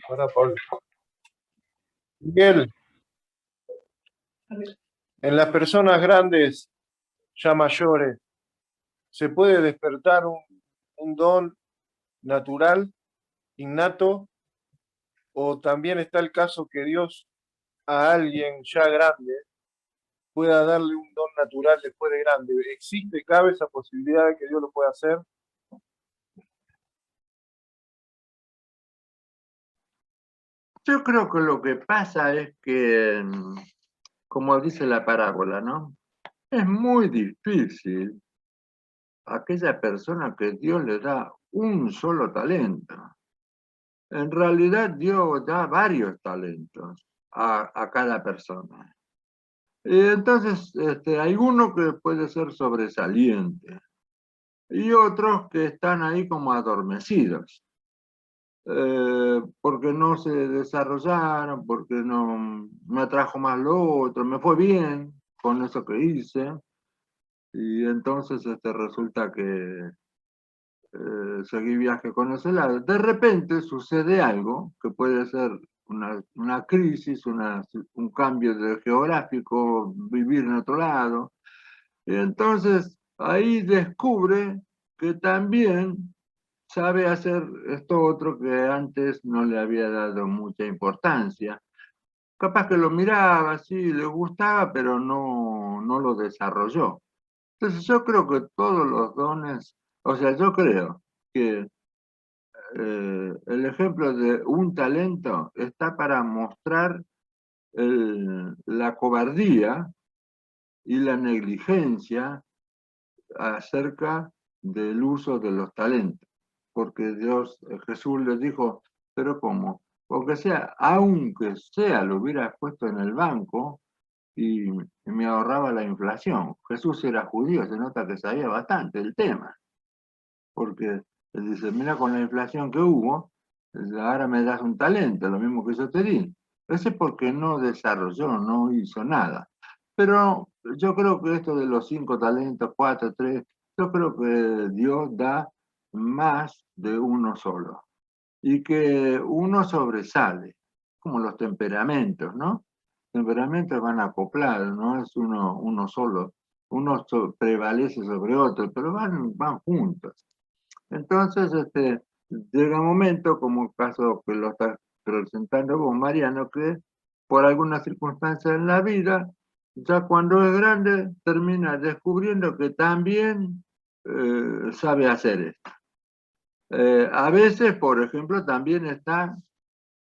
A: Para Pablo. Miguel, en las personas grandes, ya mayores, ¿se puede despertar un don natural, innato? ¿O también está el caso que Dios a alguien ya grande pueda darle un don natural después de grande? ¿Existe, cabe esa posibilidad de que Dios lo pueda hacer?
B: Yo creo que lo que pasa es que, como dice la parábola, ¿no? Es muy difícil a aquella persona que Dios le da un solo talento. En realidad Dios da varios talentos a cada persona. Y entonces hay uno que puede ser sobresaliente y otros que están ahí como adormecidos. Porque no se desarrollaron, porque no me atrajo más lo otro, me fue bien con eso que hice, y entonces resulta que seguí viaje con ese lado. De repente sucede algo que puede ser una crisis, un cambio geográfico, vivir en otro lado. Y entonces ahí descubre que también sabe hacer esto otro que antes no le había dado mucha importancia. Capaz que lo miraba, sí, le gustaba, pero no lo desarrolló. Entonces yo creo que todos los dones, o sea, yo creo que el ejemplo de un talento está para mostrar la cobardía y la negligencia acerca del uso de los talentos. Porque Jesús les dijo, pero ¿cómo? Porque aunque sea, lo hubiera puesto en el banco y me ahorraba la inflación. Jesús era judío, se nota que sabía bastante el tema. Porque él dice, mira con la inflación que hubo, ahora me das un talento, lo mismo que yo te di. Ese porque no desarrolló, no hizo nada. Pero yo creo que esto de los 5 talentos, 4, 3, yo creo que Dios da más de uno solo. Y que uno sobresale, como los temperamentos, ¿no? Los temperamentos van acoplados, no es uno solo. Uno prevalece sobre otro, pero van juntos. Entonces, llega un momento, como el caso que lo estás presentando vos, Mariano, que por alguna circunstancia en la vida, ya cuando es grande, termina descubriendo que también sabe hacer esto. A veces, por ejemplo, también está,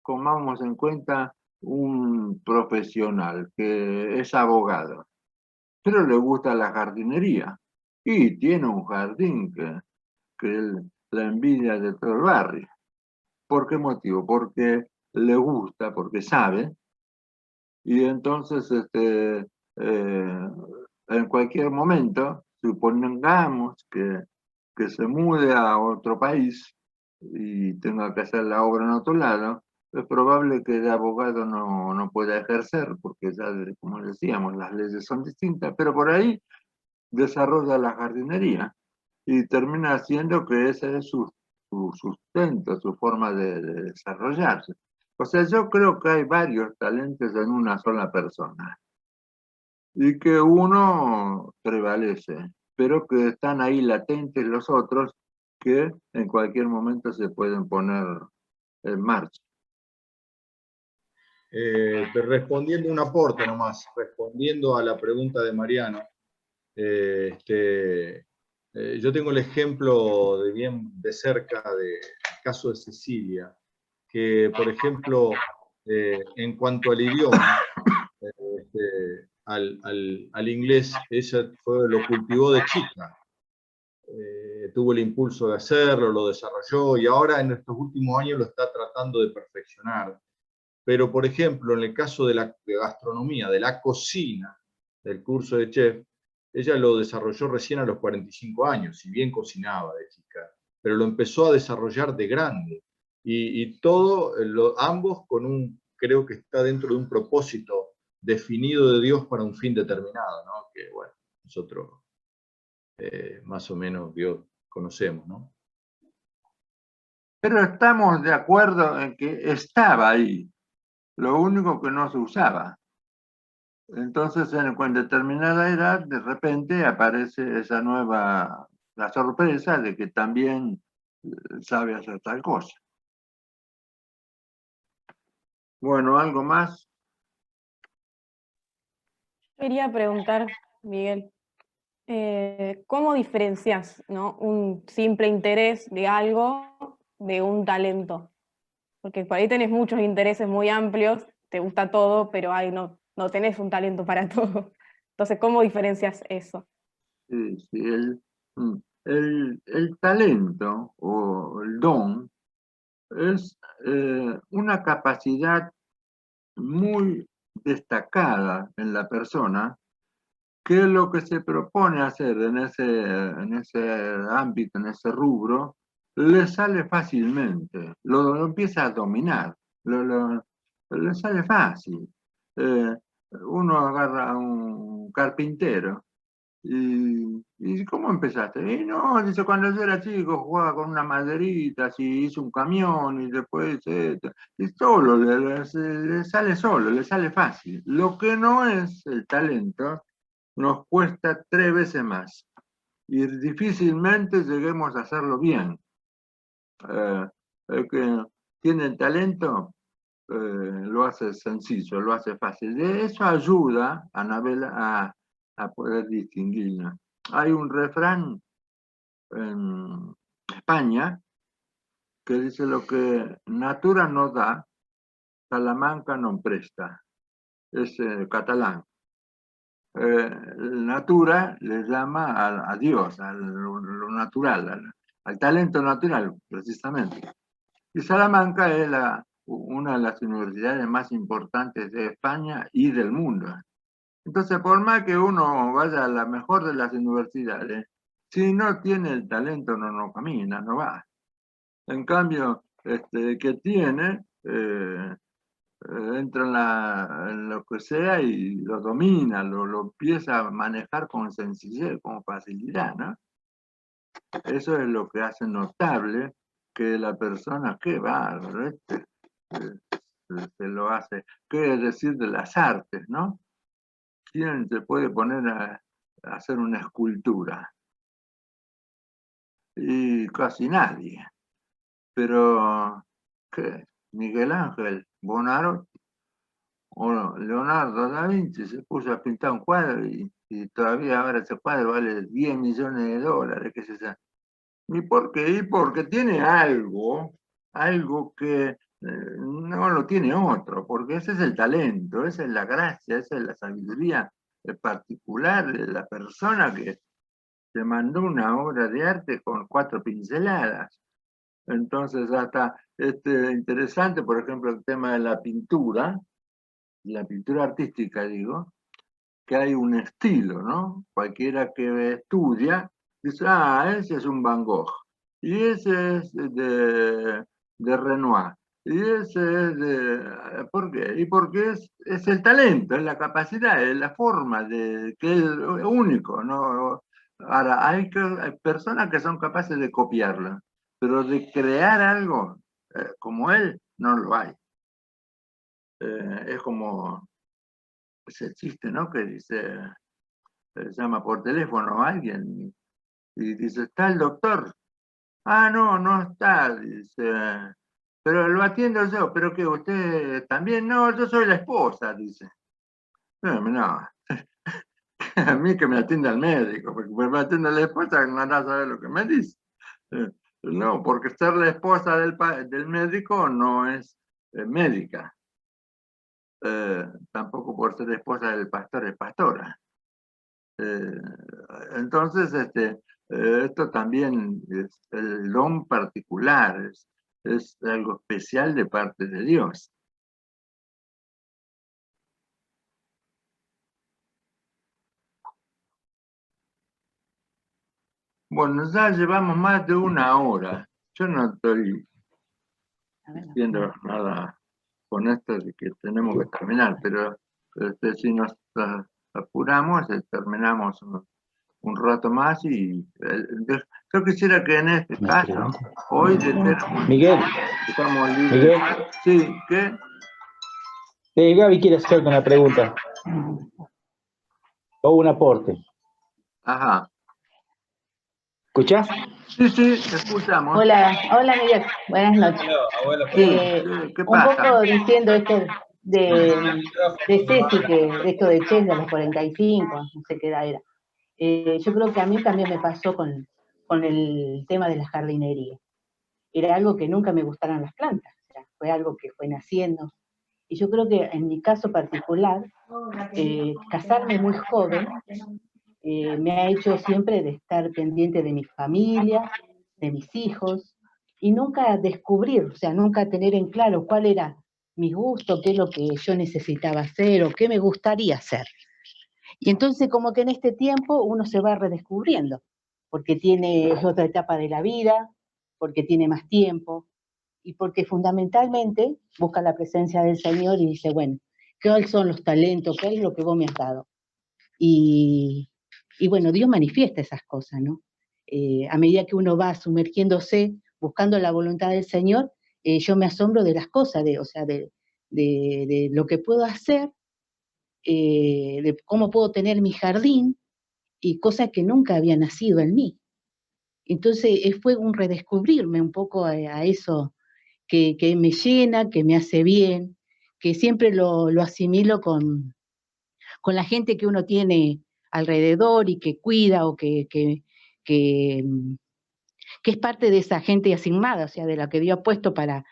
B: tomamos en cuenta, un profesional que es abogado, pero le gusta la jardinería y tiene un jardín que la envidia de todo el barrio. ¿Por qué motivo? Porque le gusta, porque sabe, y entonces en cualquier momento, supongamos que se mude a otro país y tenga que hacer la obra en otro lado, es probable que de abogado no pueda ejercer, porque ya, como decíamos, las leyes son distintas, pero por ahí desarrolla la jardinería y termina haciendo que ese es su sustento, su forma de desarrollarse. O sea, yo creo que hay varios talentos en una sola persona y que uno prevalece, pero que están ahí latentes los otros que en cualquier momento se pueden poner en marcha.
D: Respondiendo un aporte nomás, respondiendo a la pregunta de Mariano, yo tengo el ejemplo de bien de cerca del caso de Cecilia, que por ejemplo, en cuanto al idioma, al inglés, ella lo cultivó de chica. Tuvo el impulso de hacerlo, lo desarrolló y ahora en estos últimos años lo está tratando de perfeccionar. Pero, por ejemplo, en el caso de la gastronomía, de la cocina, del curso de chef, ella lo desarrolló recién a los 45 años, si bien cocinaba de chica, pero lo empezó a desarrollar de grande. Y todo, ambos creo que está dentro de un propósito definido de Dios para un fin determinado, ¿no? Que, bueno, nosotros más o menos Dios conocemos, ¿no?
B: Pero estamos de acuerdo en que estaba ahí, lo único que no se usaba. Entonces, en determinada edad, de repente aparece esa la sorpresa de que también sabe hacer tal cosa. Bueno, ¿algo más?
F: Quería preguntar, Miguel, ¿cómo diferencias, ¿no?, un simple interés de algo de un talento? Porque por ahí tenés muchos intereses muy amplios, te gusta todo, pero no tenés un talento para todo. Entonces, ¿cómo diferencias eso?
B: Sí, el talento o el don es una capacidad muy destacada en la persona, que lo que se propone hacer en ese ámbito, en ese rubro, le sale fácilmente, lo empieza a dominar, le sale fácil. Uno agarra a un carpintero ¿Y cómo empezaste? Y no, dice, cuando yo era chico jugaba con una maderita, así hice un camión y después esto. Y solo, le sale solo, le sale fácil. Lo que no es el talento, nos cuesta 3 veces más. Y difícilmente lleguemos a hacerlo bien. El que tiene el talento lo hace sencillo, lo hace fácil. De eso ayuda a Anabela a poder distinguirla. Hay un refrán en España que dice: lo que natura no da, Salamanca no presta. Es catalán. Natura le llama a Dios, a lo natural, al talento natural, precisamente. Y Salamanca es una de las universidades más importantes de España y del mundo. Entonces, por más que uno vaya a la mejor de las universidades, si no tiene el talento, no camina, no va. En cambio, que tiene, entra en lo que sea y lo domina, lo empieza a manejar con sencillez, con facilidad, ¿no? Eso es lo que hace notable que la persona que va, se lo hace. ¿Qué decir de las artes, no? ¿Quién se puede poner a hacer una escultura? Y casi nadie. Pero, ¿qué? Miguel Ángel Buonarroti o Leonardo da Vinci se puso a pintar un cuadro y todavía ahora ese cuadro vale 10 millones de dólares, qué sé yo. ¿Y por qué? Y porque tiene algo que no lo tiene otro, porque ese es el talento, esa es la gracia, esa es la sabiduría particular de la persona que se mandó una obra de arte con 4 pinceladas. Entonces, hasta interesante, por ejemplo, el tema de la pintura artística, digo, que hay un estilo, ¿no? Cualquiera que estudia dice: ese es un Van Gogh, y ese es de Renoir, y ese es de... ¿Por qué? Y porque es el talento, es la capacidad, es la forma que es único, ¿no? Ahora, hay personas que son capaces de copiarlo, pero de crear algo como él, no lo hay. Es como ese chiste, ¿no? Que dice, llama por teléfono a alguien y dice: ¿está el doctor? No está, dice, pero lo atiendo yo. ¿Pero qué, usted también? No, yo soy la esposa, dice. No, a mí que me atienda el médico, porque me atiende la esposa, no anda a saber lo que me dice. No, porque ser la esposa del médico no es médica. Tampoco por ser esposa del pastor es pastora. Entonces, esto también es el don particular, es algo especial de parte de Dios. Bueno, ya llevamos más de 1 hora. Yo no estoy diciendo nada con esto de que tenemos que terminar, pero si nos apuramos, terminamos un rato más y yo quisiera que en este caso, hoy
G: Miguel,
B: estamos libres.
G: Miguel.
B: Sí, ¿qué?
G: Gaby quiere hacerte una pregunta o un aporte.
B: Ajá.
G: ¿Escuchás?
B: Sí, te escuchamos.
H: Hola Miguel, buenas noches.
B: ¿Qué pasa?
H: Un poco diciendo esto de Ceci, de esto de Chesney a los 45, no sé qué edad era. Yo creo que a mí también me pasó con el tema de la jardinería. Era algo que nunca me gustaron las plantas, o sea, fue algo que fue naciendo. Y yo creo que en mi caso particular, casarme muy joven me ha hecho siempre de estar pendiente de mi familia, de mis hijos, y nunca descubrir, o sea, nunca tener en claro cuál era mi gusto, qué es lo que yo necesitaba hacer o qué me gustaría hacer. Y entonces como que en este tiempo uno se va redescubriendo, porque es otra etapa de la vida, porque tiene más tiempo, y porque fundamentalmente busca la presencia del Señor y dice, bueno, ¿cuáles son los talentos? ¿Qué es lo que vos me has dado? Y Y bueno, Dios manifiesta esas cosas, ¿no? A medida que uno va sumergiéndose, buscando la voluntad del Señor, yo me asombro de las cosas, o sea, de lo que puedo hacer, de cómo puedo tener mi jardín, y cosas que nunca había nacido en mí. Entonces fue un redescubrirme un poco a eso que me llena, que me hace bien, que siempre lo asimilo con la gente que uno tiene alrededor y que cuida o que es parte de esa gente asignada, o sea, de la que Dios ha puesto para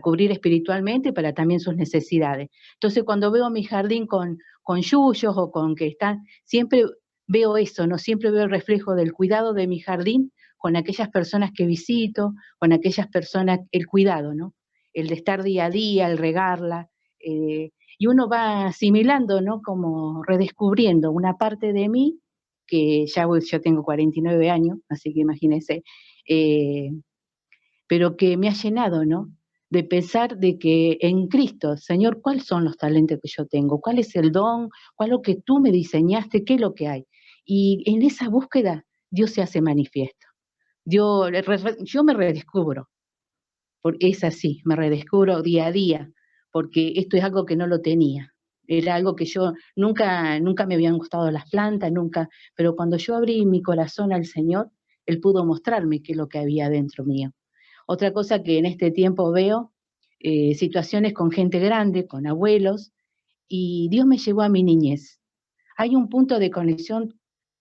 H: cubrir espiritualmente y para también sus necesidades. Entonces, cuando veo mi jardín con yuyos o con que están, siempre veo eso, ¿no? Siempre veo el reflejo del cuidado de mi jardín con aquellas personas que visito, con aquellas personas, el cuidado, ¿no? El de estar día a día, el regarla, y uno va asimilando, ¿no? Como redescubriendo una parte de mí, que ya yo tengo 49 años, así que imagínense, pero que me ha llenado, ¿no? De pensar de que en Cristo, Señor, ¿cuáles son los talentos que yo tengo? ¿Cuál es el don? ¿Cuál es lo que tú me diseñaste? ¿Qué es lo que hay? Y en esa búsqueda Dios se hace manifiesto. Yo me redescubro, porque es así, me redescubro día a día, porque esto es algo que no lo tenía. Era algo que yo nunca me habían gustado las plantas, nunca, pero cuando yo abrí mi corazón al Señor, Él pudo mostrarme qué es lo que había dentro mío. Otra cosa que en este tiempo veo, situaciones con gente grande, con abuelos, y Dios me llevó a mi niñez. Hay un punto de conexión,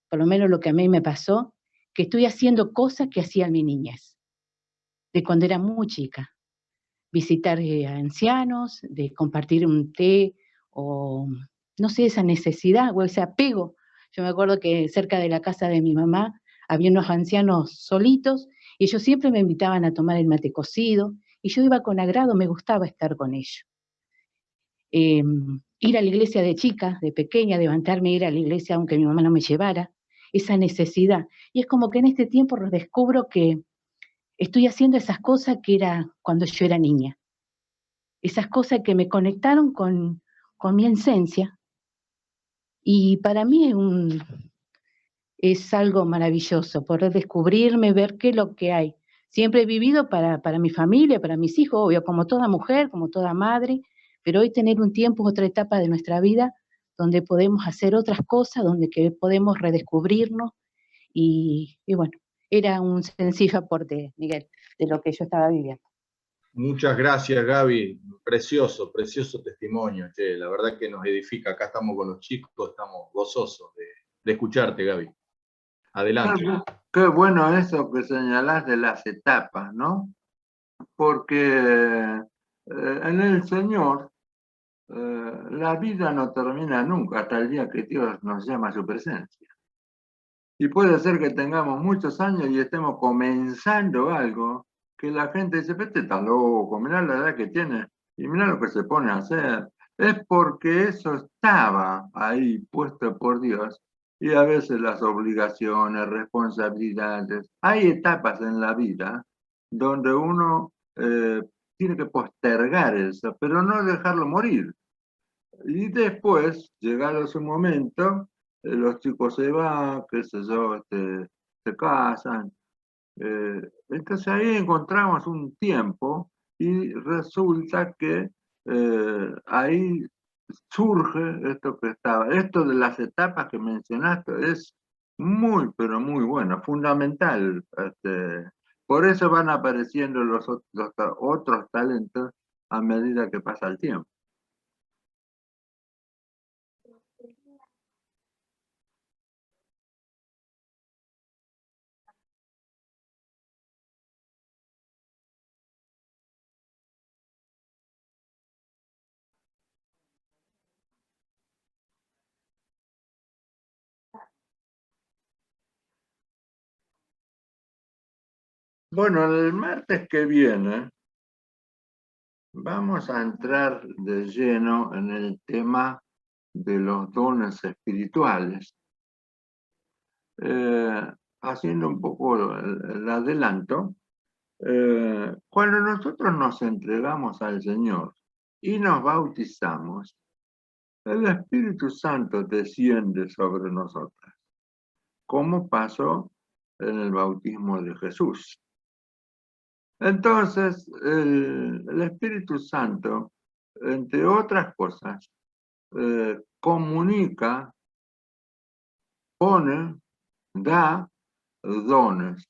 H: por lo menos lo que a mí me pasó, que estoy haciendo cosas que hacía en mi niñez, de cuando era muy chica. Visitar a ancianos, de compartir un té, o no sé, esa necesidad o ese apego. Yo me acuerdo que cerca de la casa de mi mamá había unos ancianos solitos y ellos siempre me invitaban a tomar el mate cocido y yo iba con agrado, me gustaba estar con ellos. Ir a la iglesia de chica, de pequeña, levantarme e ir a la iglesia aunque mi mamá no me llevara, esa necesidad. Y es como que en este tiempo redescubro que estoy haciendo esas cosas que era cuando yo era niña. Esas cosas que me conectaron con mi esencia. Y para mí es algo maravilloso, poder descubrirme, ver qué es lo que hay. Siempre he vivido para mi familia, para mis hijos, obvio, como toda mujer, como toda madre, pero hoy tener un tiempo, otra etapa de nuestra vida, donde podemos hacer otras cosas, donde podemos redescubrirnos, y bueno, era un sencillo aporte, Miguel, de lo que yo estaba viviendo.
D: Muchas gracias, Gaby. Precioso, precioso testimonio. Che. La verdad que nos edifica. Acá estamos con los chicos, estamos gozosos de escucharte, Gaby. Adelante.
B: Qué bueno eso que señalás de las etapas, ¿no? Porque en el Señor la vida no termina nunca hasta el día que Dios nos llama a su presencia. Y puede ser que tengamos muchos años y estemos comenzando algo que la gente dice, este está loco, mirá la edad que tiene y mirá lo que se pone a hacer. Es porque eso estaba ahí puesto por Dios y a veces las obligaciones, responsabilidades. Hay etapas en la vida donde uno tiene que postergar eso, pero no dejarlo morir. Y después, llegado su momento, los chicos se van, qué sé yo, se casan. Entonces ahí encontramos un tiempo y resulta que ahí surge esto que estaba. Esto de las etapas que mencionaste es muy, pero muy bueno, fundamental. Por eso van apareciendo los otros talentos a medida que pasa el tiempo. Bueno, el martes que viene vamos a entrar de lleno en el tema de los dones espirituales. Haciendo un poco el adelanto, cuando nosotros nos entregamos al Señor y nos bautizamos, el Espíritu Santo desciende sobre nosotros. como pasó en el bautismo de Jesús. Entonces, el Espíritu Santo, entre otras cosas, comunica, pone, da dones.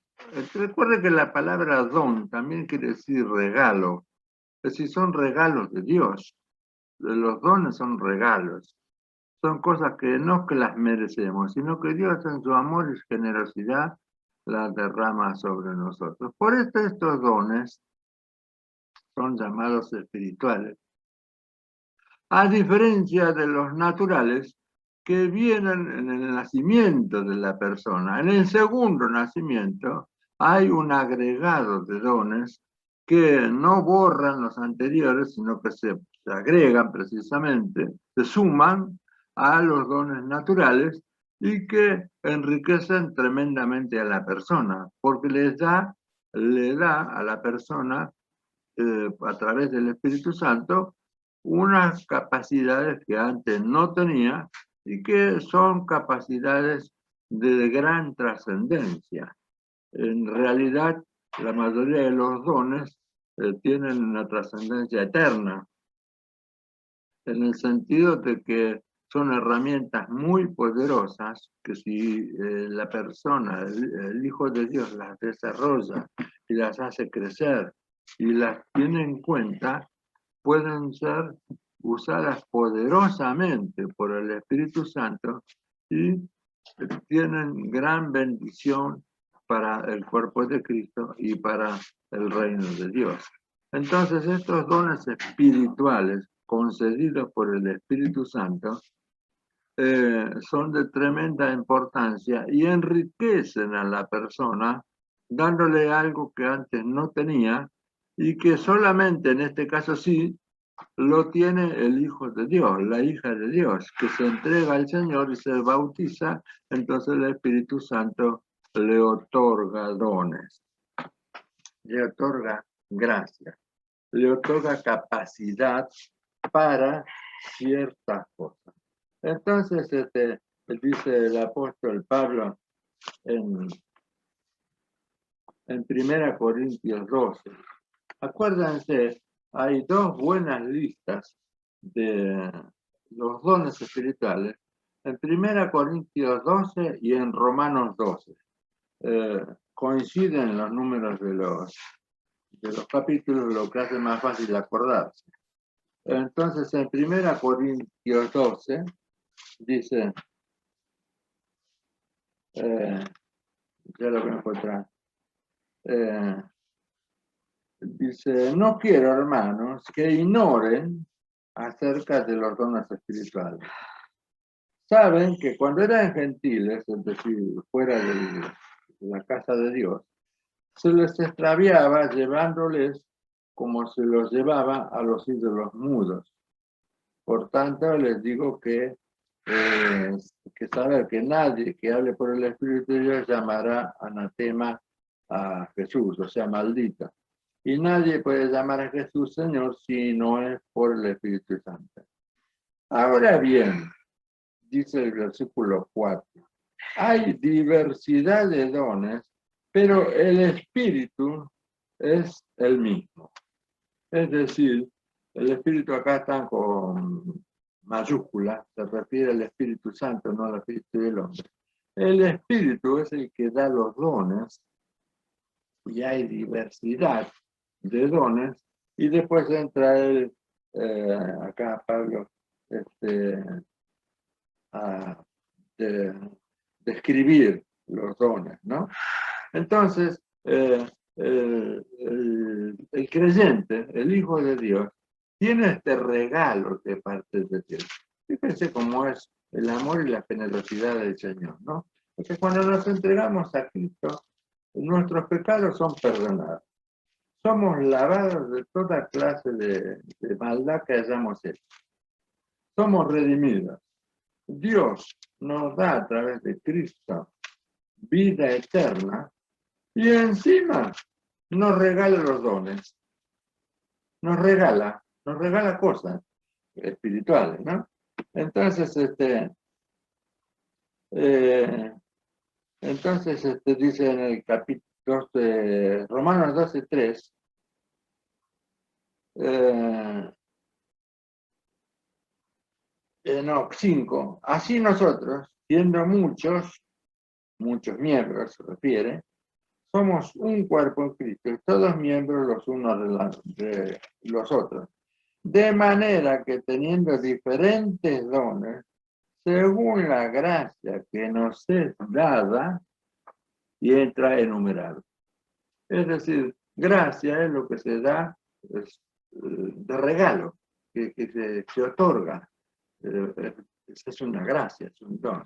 B: Recuerde que la palabra don también quiere decir regalo, es decir, son regalos de Dios. Los dones son regalos, son cosas que no que las merecemos, sino que Dios en su amor y generosidad las derrama sobre nosotros. Por eso estos dones son llamados espirituales, a diferencia de los naturales que vienen en el nacimiento de la persona. En el segundo nacimiento hay un agregado de dones que no borran los anteriores, sino que se agregan precisamente, se suman a los dones naturales y que enriquecen tremendamente a la persona, porque le da a la persona, a través del Espíritu Santo, unas capacidades que antes no tenía y que son capacidades de gran trascendencia. En realidad, la mayoría de los dones tienen una trascendencia eterna, en el sentido de que son herramientas muy poderosas que si la persona, el Hijo de Dios, las desarrolla y las hace crecer y las tiene en cuenta, pueden ser usadas poderosamente por el Espíritu Santo y tienen gran bendición para el cuerpo de Cristo y para el reino de Dios. Entonces, estos dones espirituales concedidos por el Espíritu Santo son de tremenda importancia y enriquecen a la persona, dándole algo que antes no tenía y que solamente en este caso sí lo tiene el Hijo de Dios, la hija de Dios, que se entrega al Señor y se bautiza. Entonces el Espíritu Santo le otorga dones, le otorga gracia, le otorga capacidad para ciertas cosas. Entonces dice el apóstol Pablo en 1 Corintios 12, acuérdense, hay dos buenas listas de los dones espirituales, en 1 Corintios 12 y en Romanos 12. Coinciden los números de los capítulos, lo que hace más fácil acordarse. Entonces, en 1 Corintios 12, dice, ya lo voy a encontrar, dice, no quiero, hermanos, que ignoren acerca de los dones espirituales. Saben que cuando eran gentiles, es decir, fuera de la casa de Dios, se les extraviaba llevándoles como se los llevaba a los ídolos mudos. Por tanto, les digo que saber que nadie que hable por el Espíritu de Dios llamará anatema a Jesús, o sea, maldito. Y nadie puede llamar a Jesús Señor si no es por el Espíritu Santo. Ahora bien, dice el versículo 4, hay diversidad de dones, pero el Espíritu es el mismo. Es decir, el Espíritu acá está con mayúscula, se refiere al Espíritu Santo, no al Espíritu del hombre. El Espíritu es el que da los dones, y hay diversidad de dones, y después entra él, acá Pablo, a describir los dones, ¿no? Entonces, el creyente, el Hijo de Dios, tiene este regalo de parte de Dios. Fíjense cómo es el amor y la generosidad del Señor, ¿no? Porque cuando nos entregamos a Cristo, nuestros pecados son perdonados. Somos lavados de toda clase de maldad que hayamos hecho. Somos redimidos. Dios nos da a través de Cristo vida eterna y encima nos regala los dones. Nos regala cosas espirituales, ¿no? Entonces, Entonces dice en el capítulo de Romanos 12:3, no, 5. Así nosotros, siendo muchos miembros se refiere, somos un cuerpo en Cristo, y todos miembros los unos de los otros. De manera que teniendo diferentes dones, según la gracia que nos es dada, y entra enumerado. Es decir, gracia es lo que se da de regalo, que se otorga. Es una gracia, es un don.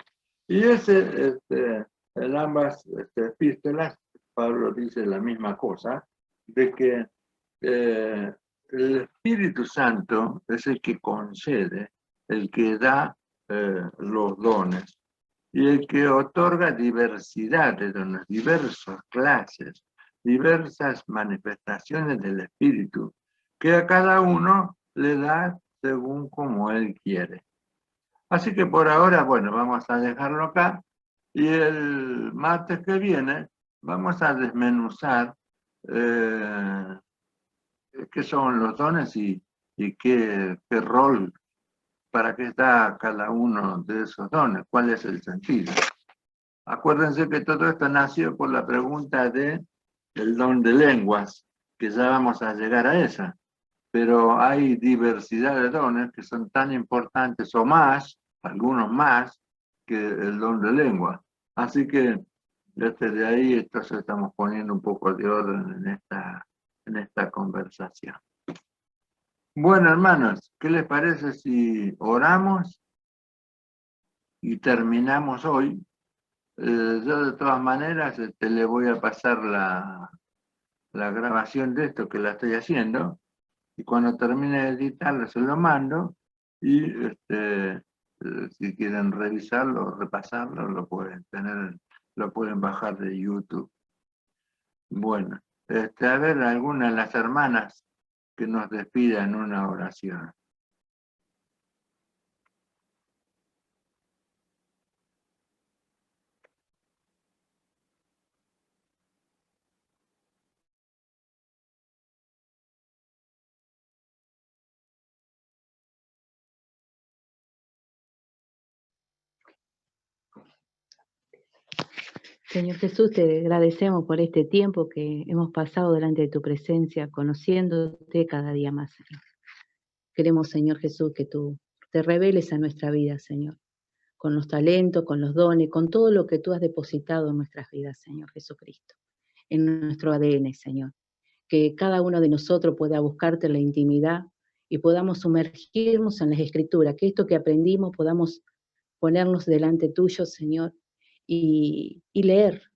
B: Y en ambas epístolas, Pablo dice la misma cosa, de que el Espíritu Santo es el que concede, el que da los dones, y el que otorga diversidad de dones, diversas clases, diversas manifestaciones del Espíritu, que a cada uno le da según como él quiere. Así que por ahora, bueno, vamos a dejarlo acá, y el martes que viene vamos a desmenuzar qué son los dones y qué rol, para qué está cada uno de esos dones, cuál es el sentido. Acuérdense que todo esto nació por la pregunta del don de lenguas, que ya vamos a llegar a esa. Pero hay diversidad de dones que son tan importantes o más, algunos más, que el don de lengua. Así que desde ahí entonces estamos poniendo un poco de orden en esta conversación. Bueno, hermanos, ¿qué les parece si oramos y terminamos hoy? Yo de todas maneras le voy a pasar la grabación de esto, que la estoy haciendo, y cuando termine de editarlo se lo mando, y si quieren revisarlo, repasarlo, lo pueden bajar de YouTube. Bueno, a ver, alguna de las hermanas que nos despidan una oración.
H: Señor Jesús, te agradecemos por este tiempo que hemos pasado delante de tu presencia, conociéndote cada día más, Señor. Queremos, Señor Jesús, que tú te reveles a nuestra vida, Señor, con los talentos, con los dones, con todo lo que tú has depositado en nuestras vidas, Señor Jesucristo, en nuestro ADN, Señor. Que cada uno de nosotros pueda buscarte en la intimidad y podamos sumergirnos en las Escrituras, que esto que aprendimos podamos ponernos delante tuyo, Señor, y leer,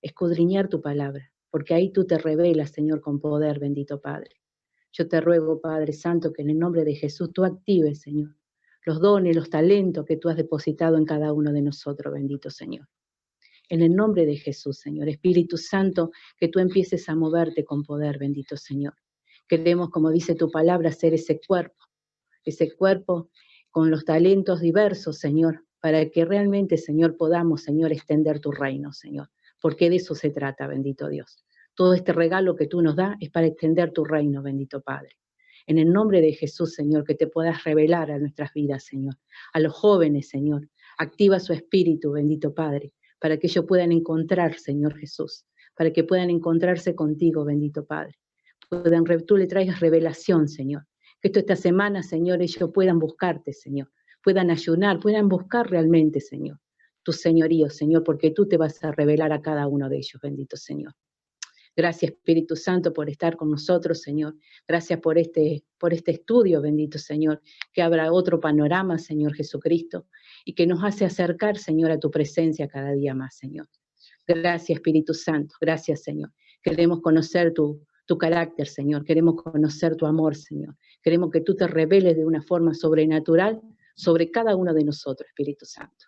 H: escudriñar tu palabra, porque ahí tú te revelas, Señor, con poder, bendito Padre. Yo te ruego, Padre Santo, que en el nombre de Jesús tú actives, Señor, los dones, los talentos que tú has depositado en cada uno de nosotros, bendito Señor. En el nombre de Jesús, Señor, Espíritu Santo, que tú empieces a moverte con poder, bendito Señor. Queremos, como dice tu palabra, ser ese cuerpo con los talentos diversos, Señor, para que realmente, Señor, podamos, Señor, extender tu reino, Señor, porque de eso se trata, bendito Dios. Todo este regalo que tú nos das es para extender tu reino, bendito Padre. En el nombre de Jesús, Señor, que te puedas revelar a nuestras vidas, Señor. A los jóvenes, Señor, activa su espíritu, bendito Padre, para que ellos puedan encontrar, Señor Jesús, para que puedan encontrarse contigo, bendito Padre. Tú le traigas revelación, Señor. Que esta semana, Señor, ellos puedan buscarte, Señor. Puedan ayunar, puedan buscar realmente, Señor, tu señorío, Señor, porque tú te vas a revelar a cada uno de ellos, bendito Señor. Gracias, Espíritu Santo, por estar con nosotros, Señor. Gracias por este estudio, bendito Señor, que abra otro panorama, Señor Jesucristo, y que nos hace acercar, Señor, a tu presencia cada día más, Señor. Gracias, Espíritu Santo. Gracias, Señor. Queremos conocer tu carácter, Señor. Queremos conocer tu amor, Señor. Queremos que tú te reveles de una forma sobrenatural sobre cada uno de nosotros, Espíritu Santo.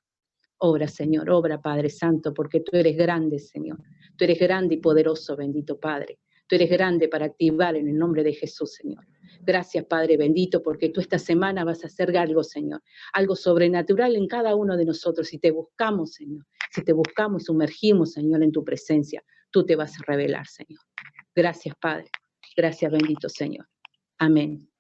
H: Obra, Señor, obra, Padre Santo, porque tú eres grande, Señor. Tú eres grande y poderoso, bendito Padre. Tú eres grande para activar en el nombre de Jesús, Señor. Gracias, Padre bendito, porque tú esta semana vas a hacer algo, Señor, algo sobrenatural en cada uno de nosotros. Si te buscamos, Señor, si te buscamos y sumergimos, Señor, en tu presencia, tú te vas a revelar, Señor. Gracias, Padre. Gracias, bendito Señor. Amén.